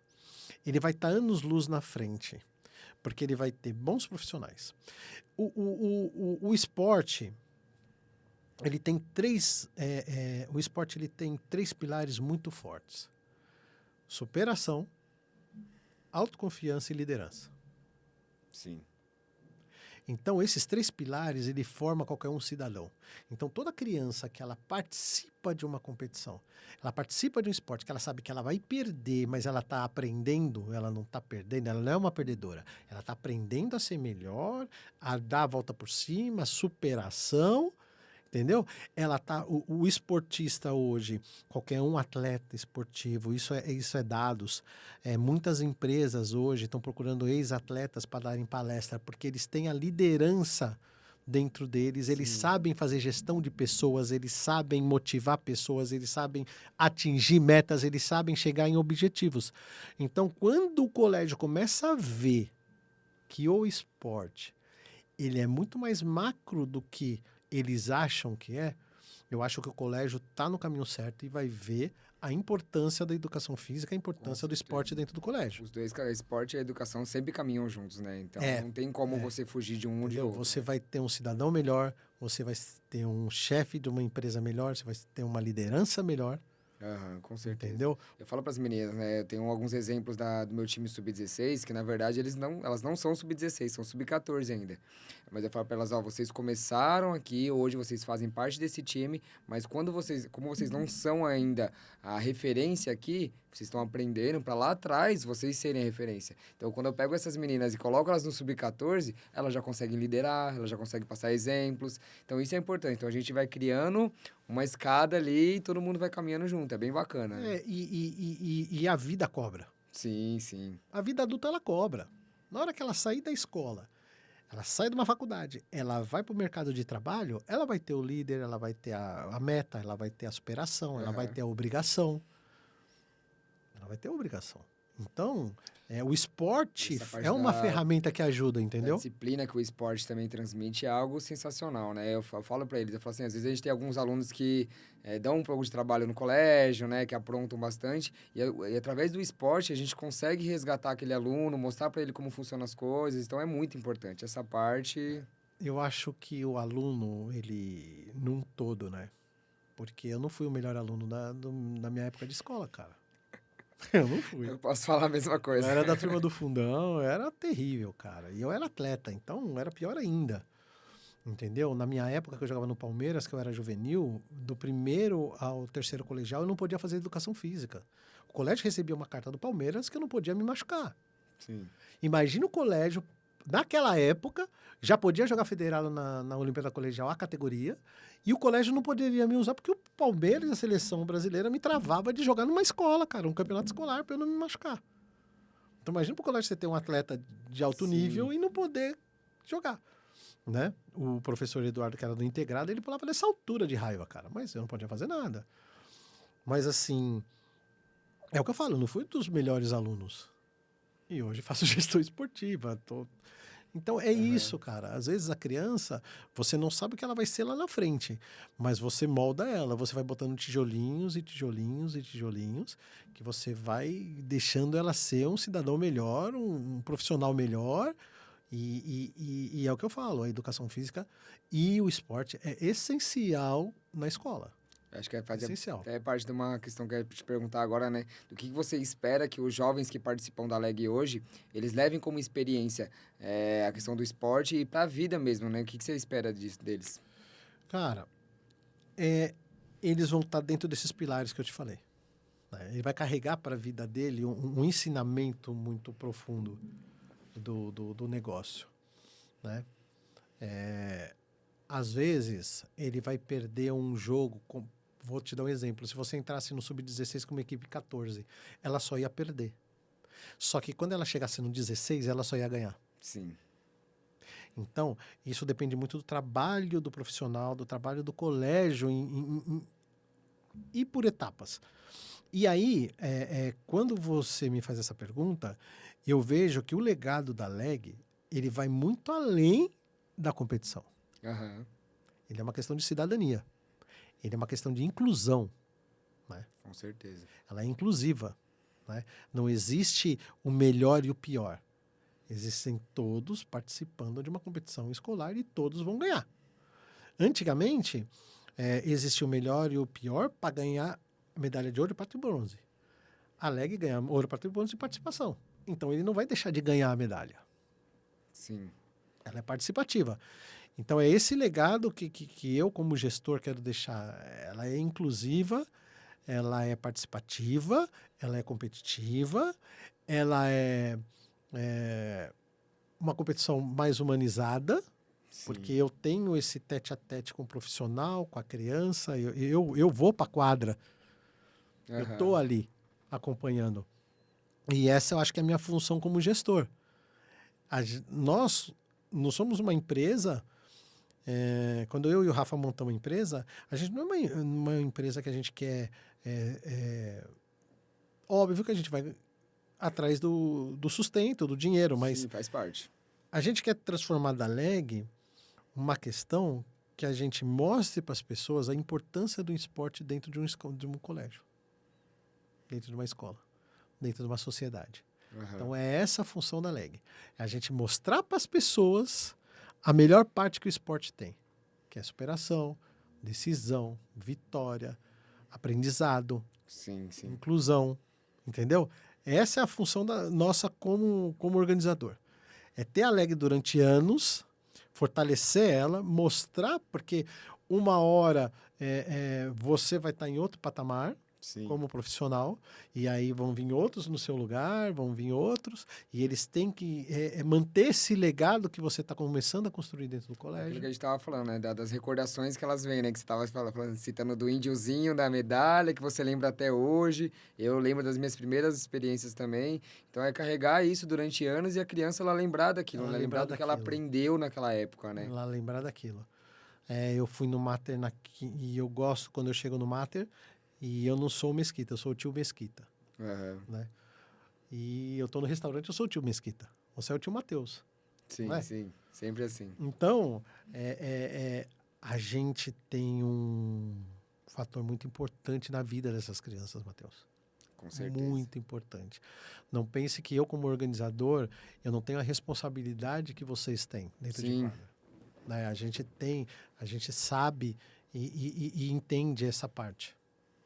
ele vai estar anos-luz na frente, porque ele vai ter bons profissionais. O esporte, ele tem o esporte ele tem 3 pilares muito fortes: superação, autoconfiança e liderança. Sim. Então, esses 3 pilares, ele forma qualquer um cidadão. Então, toda criança que ela participa de uma competição, ela participa de um esporte que ela sabe que ela vai perder, mas ela está aprendendo, ela não está perdendo, ela não é uma perdedora. Ela está aprendendo a ser melhor, a dar a volta por cima, superação, entendeu? Ela tá, o esportista hoje, qualquer um atleta esportivo, isso é dados. Muitas empresas hoje estão procurando ex-atletas para darem palestra, porque eles têm a liderança dentro deles, eles Sim. sabem fazer gestão de pessoas, eles sabem motivar pessoas, eles sabem atingir metas, eles sabem chegar em objetivos. Então, quando o colégio começa a ver que o esporte ele é muito mais macro do que eles acham que é, eu acho que o colégio está no caminho certo e vai ver a importância da educação física, a importância do esporte dentro do colégio. Os dois, cara, esporte e a educação sempre caminham juntos, né? Então não tem como você fugir de um ou de Entendeu? outro. Você né? vai ter um cidadão melhor, você vai ter um chefe de uma empresa melhor, você vai ter uma liderança melhor, Aham, com certeza. entendeu? Eu falo para as meninas, né? Eu tenho alguns exemplos do meu time sub-16, que na verdade elas não são sub-16, são sub-14 ainda. Mas eu falo para elas, ó, vocês começaram aqui, hoje vocês fazem parte desse time, mas como vocês não são ainda a referência aqui, vocês estão aprendendo para lá atrás vocês serem a referência. Então, quando eu pego essas meninas e coloco elas no sub-14, elas já conseguem liderar, elas já conseguem passar exemplos. Então, isso é importante. Então, a gente vai criando uma escada ali e todo mundo vai caminhando junto. É bem bacana, né? E a vida cobra. Sim, sim. A vida adulta, ela cobra. Na hora que ela sair da escola, ela sai de uma faculdade, ela vai para o mercado de trabalho, ela vai ter o líder, ela vai ter a meta, ela vai ter a superação, ela vai ter a obrigação. Ela vai ter a obrigação. Então, o esporte Essa parte é uma ferramenta que ajuda, A entendeu? disciplina que o esporte também transmite é algo sensacional, né? Eu falo para eles, eu falo assim, às vezes a gente tem alguns alunos que dão um pouco de trabalho no colégio, né? Que aprontam bastante, e através do esporte a gente consegue resgatar aquele aluno, mostrar para ele como funcionam as coisas, então é muito importante essa parte. Eu acho que o aluno, ele, num todo, né? Porque eu não fui o melhor aluno da minha época de escola, cara. Eu não fui. Eu posso falar a mesma Eu coisa. era da turma do fundão, era terrível, cara. E eu era atleta, então era pior ainda. Entendeu? Na minha época que eu jogava no Palmeiras, que eu era juvenil, do primeiro ao terceiro colegial, eu não podia fazer educação física. O colégio recebia uma carta do Palmeiras que eu não podia me machucar. Sim. Imagina o colégio, naquela época, já podia jogar federado na Olimpíada Colegial, a categoria, e o colégio não poderia me usar porque o Palmeiras e a seleção brasileira me travava de jogar numa escola, cara, um campeonato escolar, para eu não me machucar. Então imagina pro colégio você ter um atleta de alto nível e não poder jogar. Né? O professor Eduardo, que era do integrado, ele pulava nessa altura de raiva, cara. Mas eu não podia fazer nada. Mas assim, é o que eu falo, eu não fui dos melhores alunos. E hoje faço gestão esportiva. Então é isso, cara. Às vezes a criança, você não sabe o que ela vai ser lá na frente, mas você molda ela. Você vai botando tijolinhos e tijolinhos e tijolinhos, que você vai deixando ela ser um cidadão melhor, um profissional melhor. E é o que eu falo, a educação física e o esporte é essencial na escola. Acho que fazer Essencial. até parte de uma questão que eu ia te perguntar agora, né? Do que você espera que os jovens que participam da LEG hoje, eles levem como experiência a questão do esporte e para a vida mesmo, né? O que você espera disso deles? Cara, eles vão estar dentro desses pilares que eu te falei. Né? Ele vai carregar para a vida dele um ensinamento muito profundo do negócio. Né? Às vezes, ele vai perder um jogo. Vou te dar um exemplo. Se você entrasse no Sub-16 com uma equipe 14, ela só ia perder. Só que quando ela chegasse no 16, ela só ia ganhar. Sim. Então, isso depende muito do trabalho do profissional, do trabalho do colégio e por etapas. E aí, quando você me faz essa pergunta, eu vejo que o legado da LEG, ele vai muito além da competição. Uhum. Ele é uma questão de cidadania. Ele é uma questão de inclusão. Né? Com certeza. Ela é inclusiva. Né? Não existe o melhor e o pior. Existem todos participando de uma competição escolar e todos vão ganhar. Antigamente, existia o melhor e o pior para ganhar medalha de ouro, prata e bronze. A LEG ganha ouro, prata e bronze de participação. então ele não vai deixar de ganhar a medalha. Sim. Ela é participativa. Então, é esse legado que eu, como gestor, quero deixar. Ela é inclusiva, ela é participativa, ela é competitiva, ela é uma competição mais humanizada, porque Sim. eu tenho esse tete-a-tete com o profissional, com a criança, eu vou para a quadra, eu estou Aham. ali acompanhando. E essa eu acho que é a minha função como gestor. Nós não somos uma empresa. Quando eu e o Rafa montamos uma empresa, a gente não é uma empresa que a gente quer. Óbvio que a gente vai atrás do sustento, do dinheiro, mas Sim, faz parte. a gente quer transformar da LEG uma questão que a gente mostre para as pessoas a importância do esporte dentro de um colégio, dentro de uma escola, dentro de uma sociedade. Aham. Então é essa a função da LEG. É a gente mostrar para as pessoas a melhor parte que o esporte tem, que é superação, decisão, vitória, aprendizado, Sim, sim. inclusão, entendeu? Essa é a função da nossa como organizador. É ter a LEG durante anos, fortalecer ela, mostrar, porque uma hora você vai estar em outro patamar, Sim. como profissional, e aí vão vir outros no seu lugar, vão vir outros, e eles têm que manter esse legado que você está começando a construir dentro do Aquilo que colégio. a gente tava falando, né? Das recordações que elas vêm, né? Que você tava citando do índiozinho, da medalha, que você lembra até hoje. Eu lembro das minhas primeiras experiências também. Então é carregar isso durante anos e a criança ela lembrar daquilo, Ela né? lembrar Lembrar do que ela daquilo, aprendeu naquela época, né? ela lembrar daquilo. Eu fui no Mater e eu gosto quando eu chego no Mater, e eu não sou o Mesquita, eu sou o tio Mesquita, Aham. né? E eu tô no restaurante, eu sou o tio Mesquita. Você é o tio Matheus, não Sim, é? sim. Sempre assim. Então, a gente tem um fator muito importante na vida dessas crianças, Matheus. Com certeza. Muito importante. Não pense que eu, como organizador, eu não tenho a responsabilidade que vocês têm dentro de Sim. quadra. Né? A gente sabe e entende essa parte,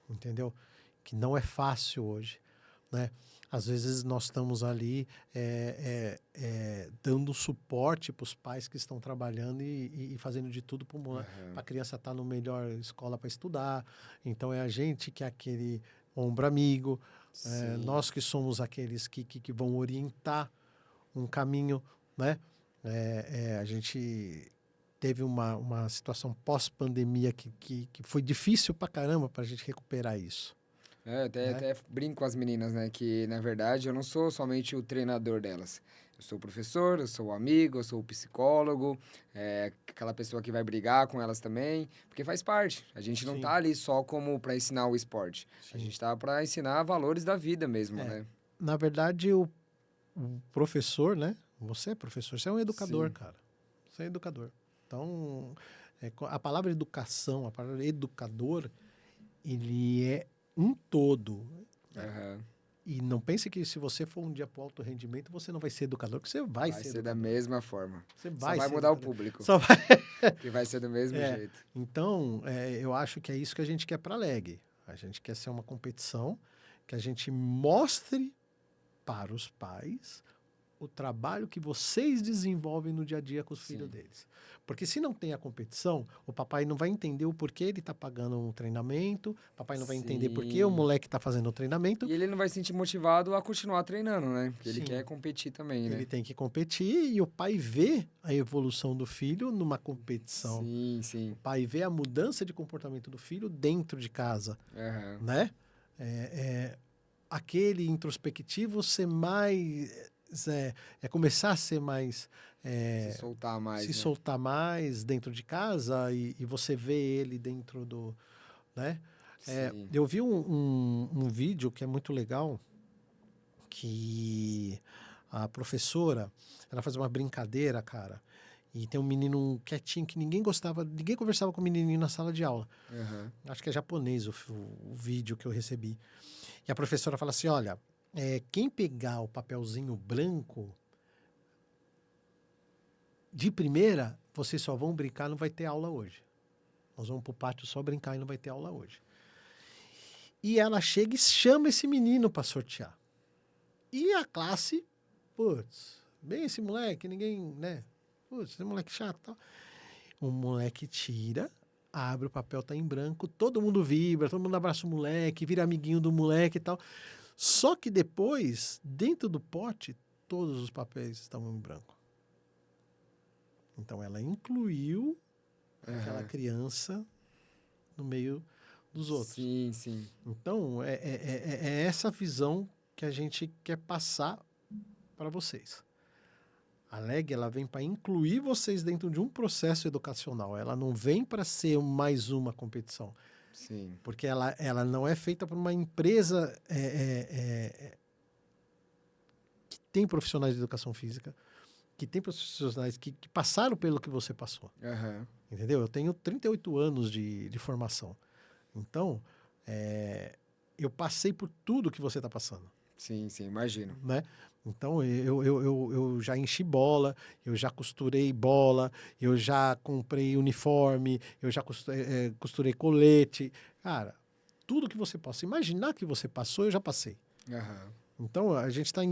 entendeu? Que não é fácil hoje, né? Às vezes nós estamos ali dando suporte para os pais que estão trabalhando e fazendo de tudo para Aham. a criança estar no melhor escola para estudar. Então é a gente que é aquele ombro amigo, Sim. nós que somos aqueles que vão orientar um caminho, né? A gente teve uma situação pós-pandemia que foi difícil pra caramba para a gente recuperar isso, É, né? até brinco com as meninas, né? Que, na verdade, eu não sou somente o treinador delas. Eu sou o professor, eu sou o amigo, eu sou o psicólogo, aquela pessoa que vai brigar com elas também, porque faz parte. A gente não tá Sim, ali só como para ensinar o esporte. A sim. gente tá para ensinar valores da vida mesmo, É, né? na verdade, o professor, né? Você é professor, você é um educador, Sim. cara. Você é educador. Então, a palavra educação, a palavra educador, ele é um todo, né? Aham. E não pense que se você for um dia para o alto rendimento, você não vai ser educador, porque você vai Vai ser ser da educador. mesma forma. Você Só vai vai ser mudar o educador. público, Só vai. que vai ser do mesmo É, jeito. então, eu acho que é isso que a gente quer para a LEG. A gente quer ser uma competição que a gente mostre para os pais o trabalho que vocês desenvolvem no dia a dia com os filhos Sim. deles. Porque se não tem a competição, o papai não vai entender o porquê ele está pagando um treinamento, o papai não vai entender por que o Sim. moleque está fazendo o treinamento. E ele não vai se sentir motivado a continuar treinando, né? Porque ele quer Sim, competir também, ele né? tem que competir e o pai vê a evolução do filho numa competição. Sim, O sim. pai vê a mudança de comportamento do filho dentro de casa, Aham. né? Aquele introspectivo ser mais. Começar a ser mais. Se é, soltar Se mais, né? soltar mais dentro de casa e você vê ele dentro do. Né? Sim. Eu vi um vídeo que é muito legal, que a professora ela faz uma brincadeira, cara. E tem um menino quietinho que ninguém gostava, ninguém conversava com o menininho na sala de aula. Aham. Acho que é japonês o vídeo que eu recebi. E a professora fala assim: olha, quem pegar o papelzinho branco de primeira, vocês só vão brincar, não vai ter aula hoje. Nós vamos pro pátio só brincar e não vai ter aula hoje. E ela chega e chama esse menino para sortear. E a classe, putz, bem esse moleque, ninguém, né? Putz, esse moleque chato e tal. O moleque tira, abre o papel, tá em branco, todo mundo vibra, todo mundo abraça o moleque, vira amiguinho do moleque e tal. Só que depois, dentro do pote, todos os papéis estavam em branco. Então ela incluiu aquela criança no meio dos outros. Sim, sim. Então, é essa visão que a gente quer passar para vocês. A LEG, ela vem para incluir vocês dentro de um processo educacional. Ela não vem para ser mais uma competição. Sim. Porque ela não é feita por uma empresa que tem profissionais de educação física, que tem profissionais que passaram pelo que você passou. Aham. Entendeu? Eu tenho 38 anos de formação. Então, eu passei por tudo que você está passando. Sim, sim, imagino. Né? Então, eu já enchi bola, eu já costurei bola, eu já comprei uniforme, eu já costurei colete. Cara, tudo que você possa imaginar que você passou, eu já passei. Aham. Então, a gente está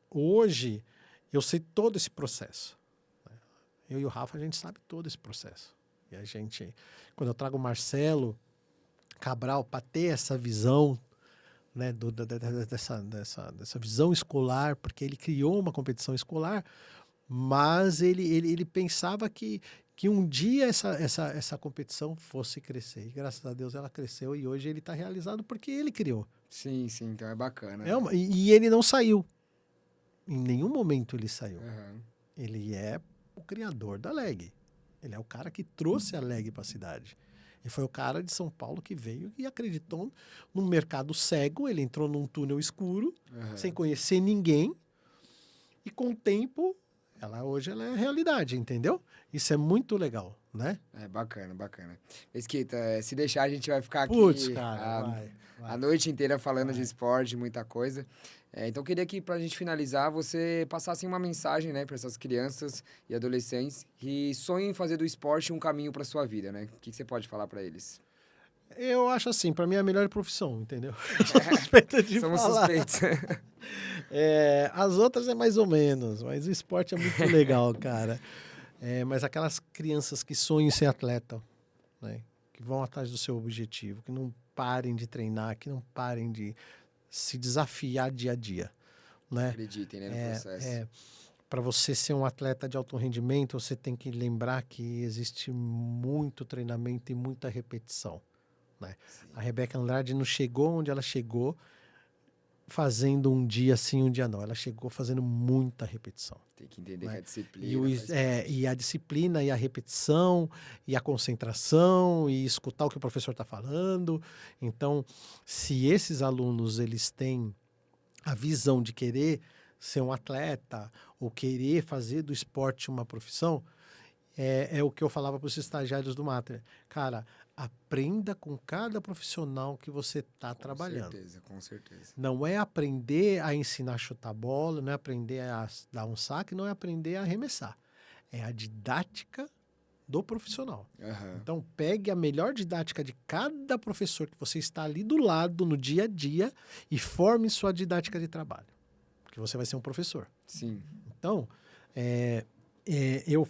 hoje, eu sei todo esse processo. Eu e o Rafa, a gente sabe todo esse processo. E a gente, quando eu trago o Marcelo Cabral para ter essa visão, né, dessa visão escolar, porque ele criou uma competição escolar, mas ele pensava que um dia essa competição fosse crescer. E graças a Deus ela cresceu e hoje ele está realizado porque ele criou. Sim, sim, então é bacana. E ele não saiu. Em nenhum momento ele saiu. Aham. Ele é o criador da LEG. Ele é o cara que trouxe a LEG para a cidade. Ele foi o cara de São Paulo que veio e acreditou num mercado cego. Ele entrou num túnel escuro, sem conhecer ninguém. E com o tempo, hoje ela é realidade, entendeu? Isso é muito legal, né? É bacana, bacana. Mesquita, se deixar, a gente vai ficar aqui Putz, cara, vai. a noite inteira falando de esporte, muita coisa. Então, eu queria que, para a gente finalizar, você passasse uma mensagem, né, para essas crianças e adolescentes que sonham em fazer do esporte um caminho para sua vida, né? O que você pode falar para eles? Eu acho assim, para mim é a melhor profissão, entendeu? Sou suspeita de Somos falar. suspeitos. As outras é mais ou menos, mas o esporte é muito legal, cara. Mas aquelas crianças que sonham em ser atleta, né, que vão atrás do seu objetivo, que não parem de treinar, que não parem de se desafiar dia a dia, né? Acreditem, né, no processo. Para você ser um atleta de alto rendimento, você tem que lembrar que existe muito treinamento e muita repetição, né? A Rebeca Andrade não chegou onde ela chegou fazendo um dia sim, um dia não. Ela chegou fazendo muita repetição. Tem que entender, né? que a disciplina E a disciplina, e a repetição, e a concentração, e escutar o que o professor está falando. Então, se esses alunos eles têm a visão de querer ser um atleta ou querer fazer do esporte uma profissão, é o que eu falava para os estagiários do Mater. Cara, aprenda com cada profissional que você está trabalhando. Com certeza, com certeza. Não é aprender a ensinar a chutar bola, não é aprender a dar um saque, não é aprender a arremessar. É a didática do profissional. Então, pegue a melhor didática de cada professor que você está ali do lado, no dia a dia, e forme sua didática de trabalho. Porque você vai ser um professor. Sim. Então, eu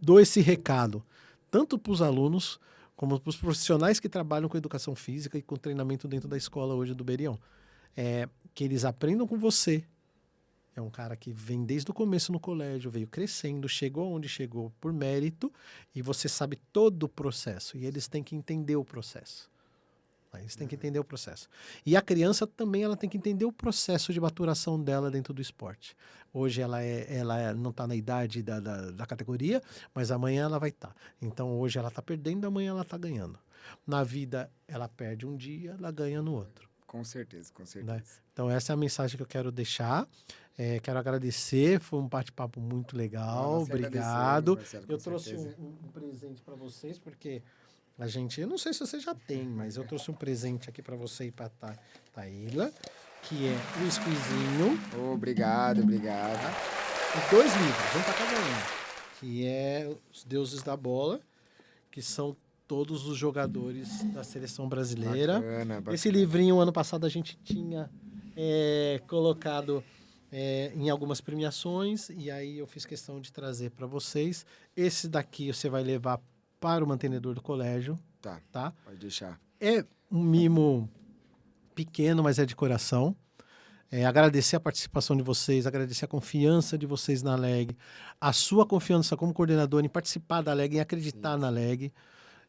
dou esse recado, tanto para os alunos, como para os profissionais que trabalham com educação física e com treinamento dentro da escola hoje do Berião. Que eles aprendam com você. É um cara que vem desde o começo no colégio, veio crescendo, chegou onde chegou por mérito, e você sabe todo o processo. E eles têm que entender o processo. Eles têm que entender o processo. E a criança também ela tem que entender o processo de maturação dela dentro do esporte. Hoje ela não está na idade da categoria, mas amanhã ela vai estar. Então hoje ela está perdendo, amanhã ela está ganhando. Na vida ela perde um dia, ela ganha no outro. Com certeza, com certeza. Né? Então essa é a mensagem que eu quero deixar. Quero agradecer, foi um bate-papo muito legal. Obrigado. Marcelo, eu trouxe um presente para vocês, porque eu não sei se você já tem, mas eu trouxe um presente aqui para você e para Taíla, que é o squeezinho. Obrigado. E 2 livros, um para cada um, que é Os Deuses da Bola, que são todos os jogadores da seleção brasileira. Bacana. Esse livrinho, ano passado, a gente tinha colocado em algumas premiações, e aí eu fiz questão de trazer para vocês. Esse daqui você vai levar para o mantenedor do colégio, Tá, tá? pode deixar. É um mimo pequeno, mas é de coração. Agradecer a participação de vocês, agradecer a confiança de vocês na LEG, a sua confiança como coordenador em participar da LEG, em acreditar Sim, na sim. LEG.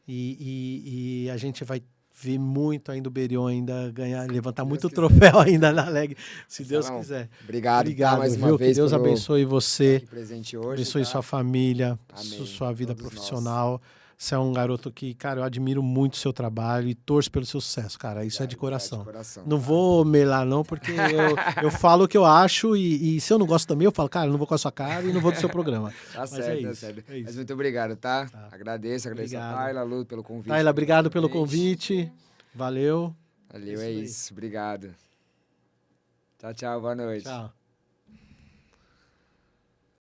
E a gente vai ver muito ainda o Berion ainda ganhar, levantar Se Deus muito quiser. troféu ainda na LEG, se Deus Marcelão, quiser. obrigado, tá? Obrigado, Mais uma viu? Que vez Deus por abençoe estar você, aqui presente que hoje, abençoe tá? sua família, Amém. sua vida Todos nós. profissional. Você é um garoto que, cara, eu admiro muito o seu trabalho e torço pelo seu sucesso, cara. Isso é de Obrigado de coração. coração, Não tá? vou melar, não, porque eu falo o que eu acho e se eu não gosto também, eu falo, cara, eu não vou com a sua cara e não vou do seu programa. Tá Mas certo, é tá isso. certo. É Mas isso. muito obrigado, tá? Tá. Agradeço a Obrigado. Tayla, Lu, pelo convite. Tayla, mais obrigado uma pelo vez. convite. Valeu. Valeu, É é isso daí. isso. Obrigado. Tchau, tchau. Boa noite. Tchau.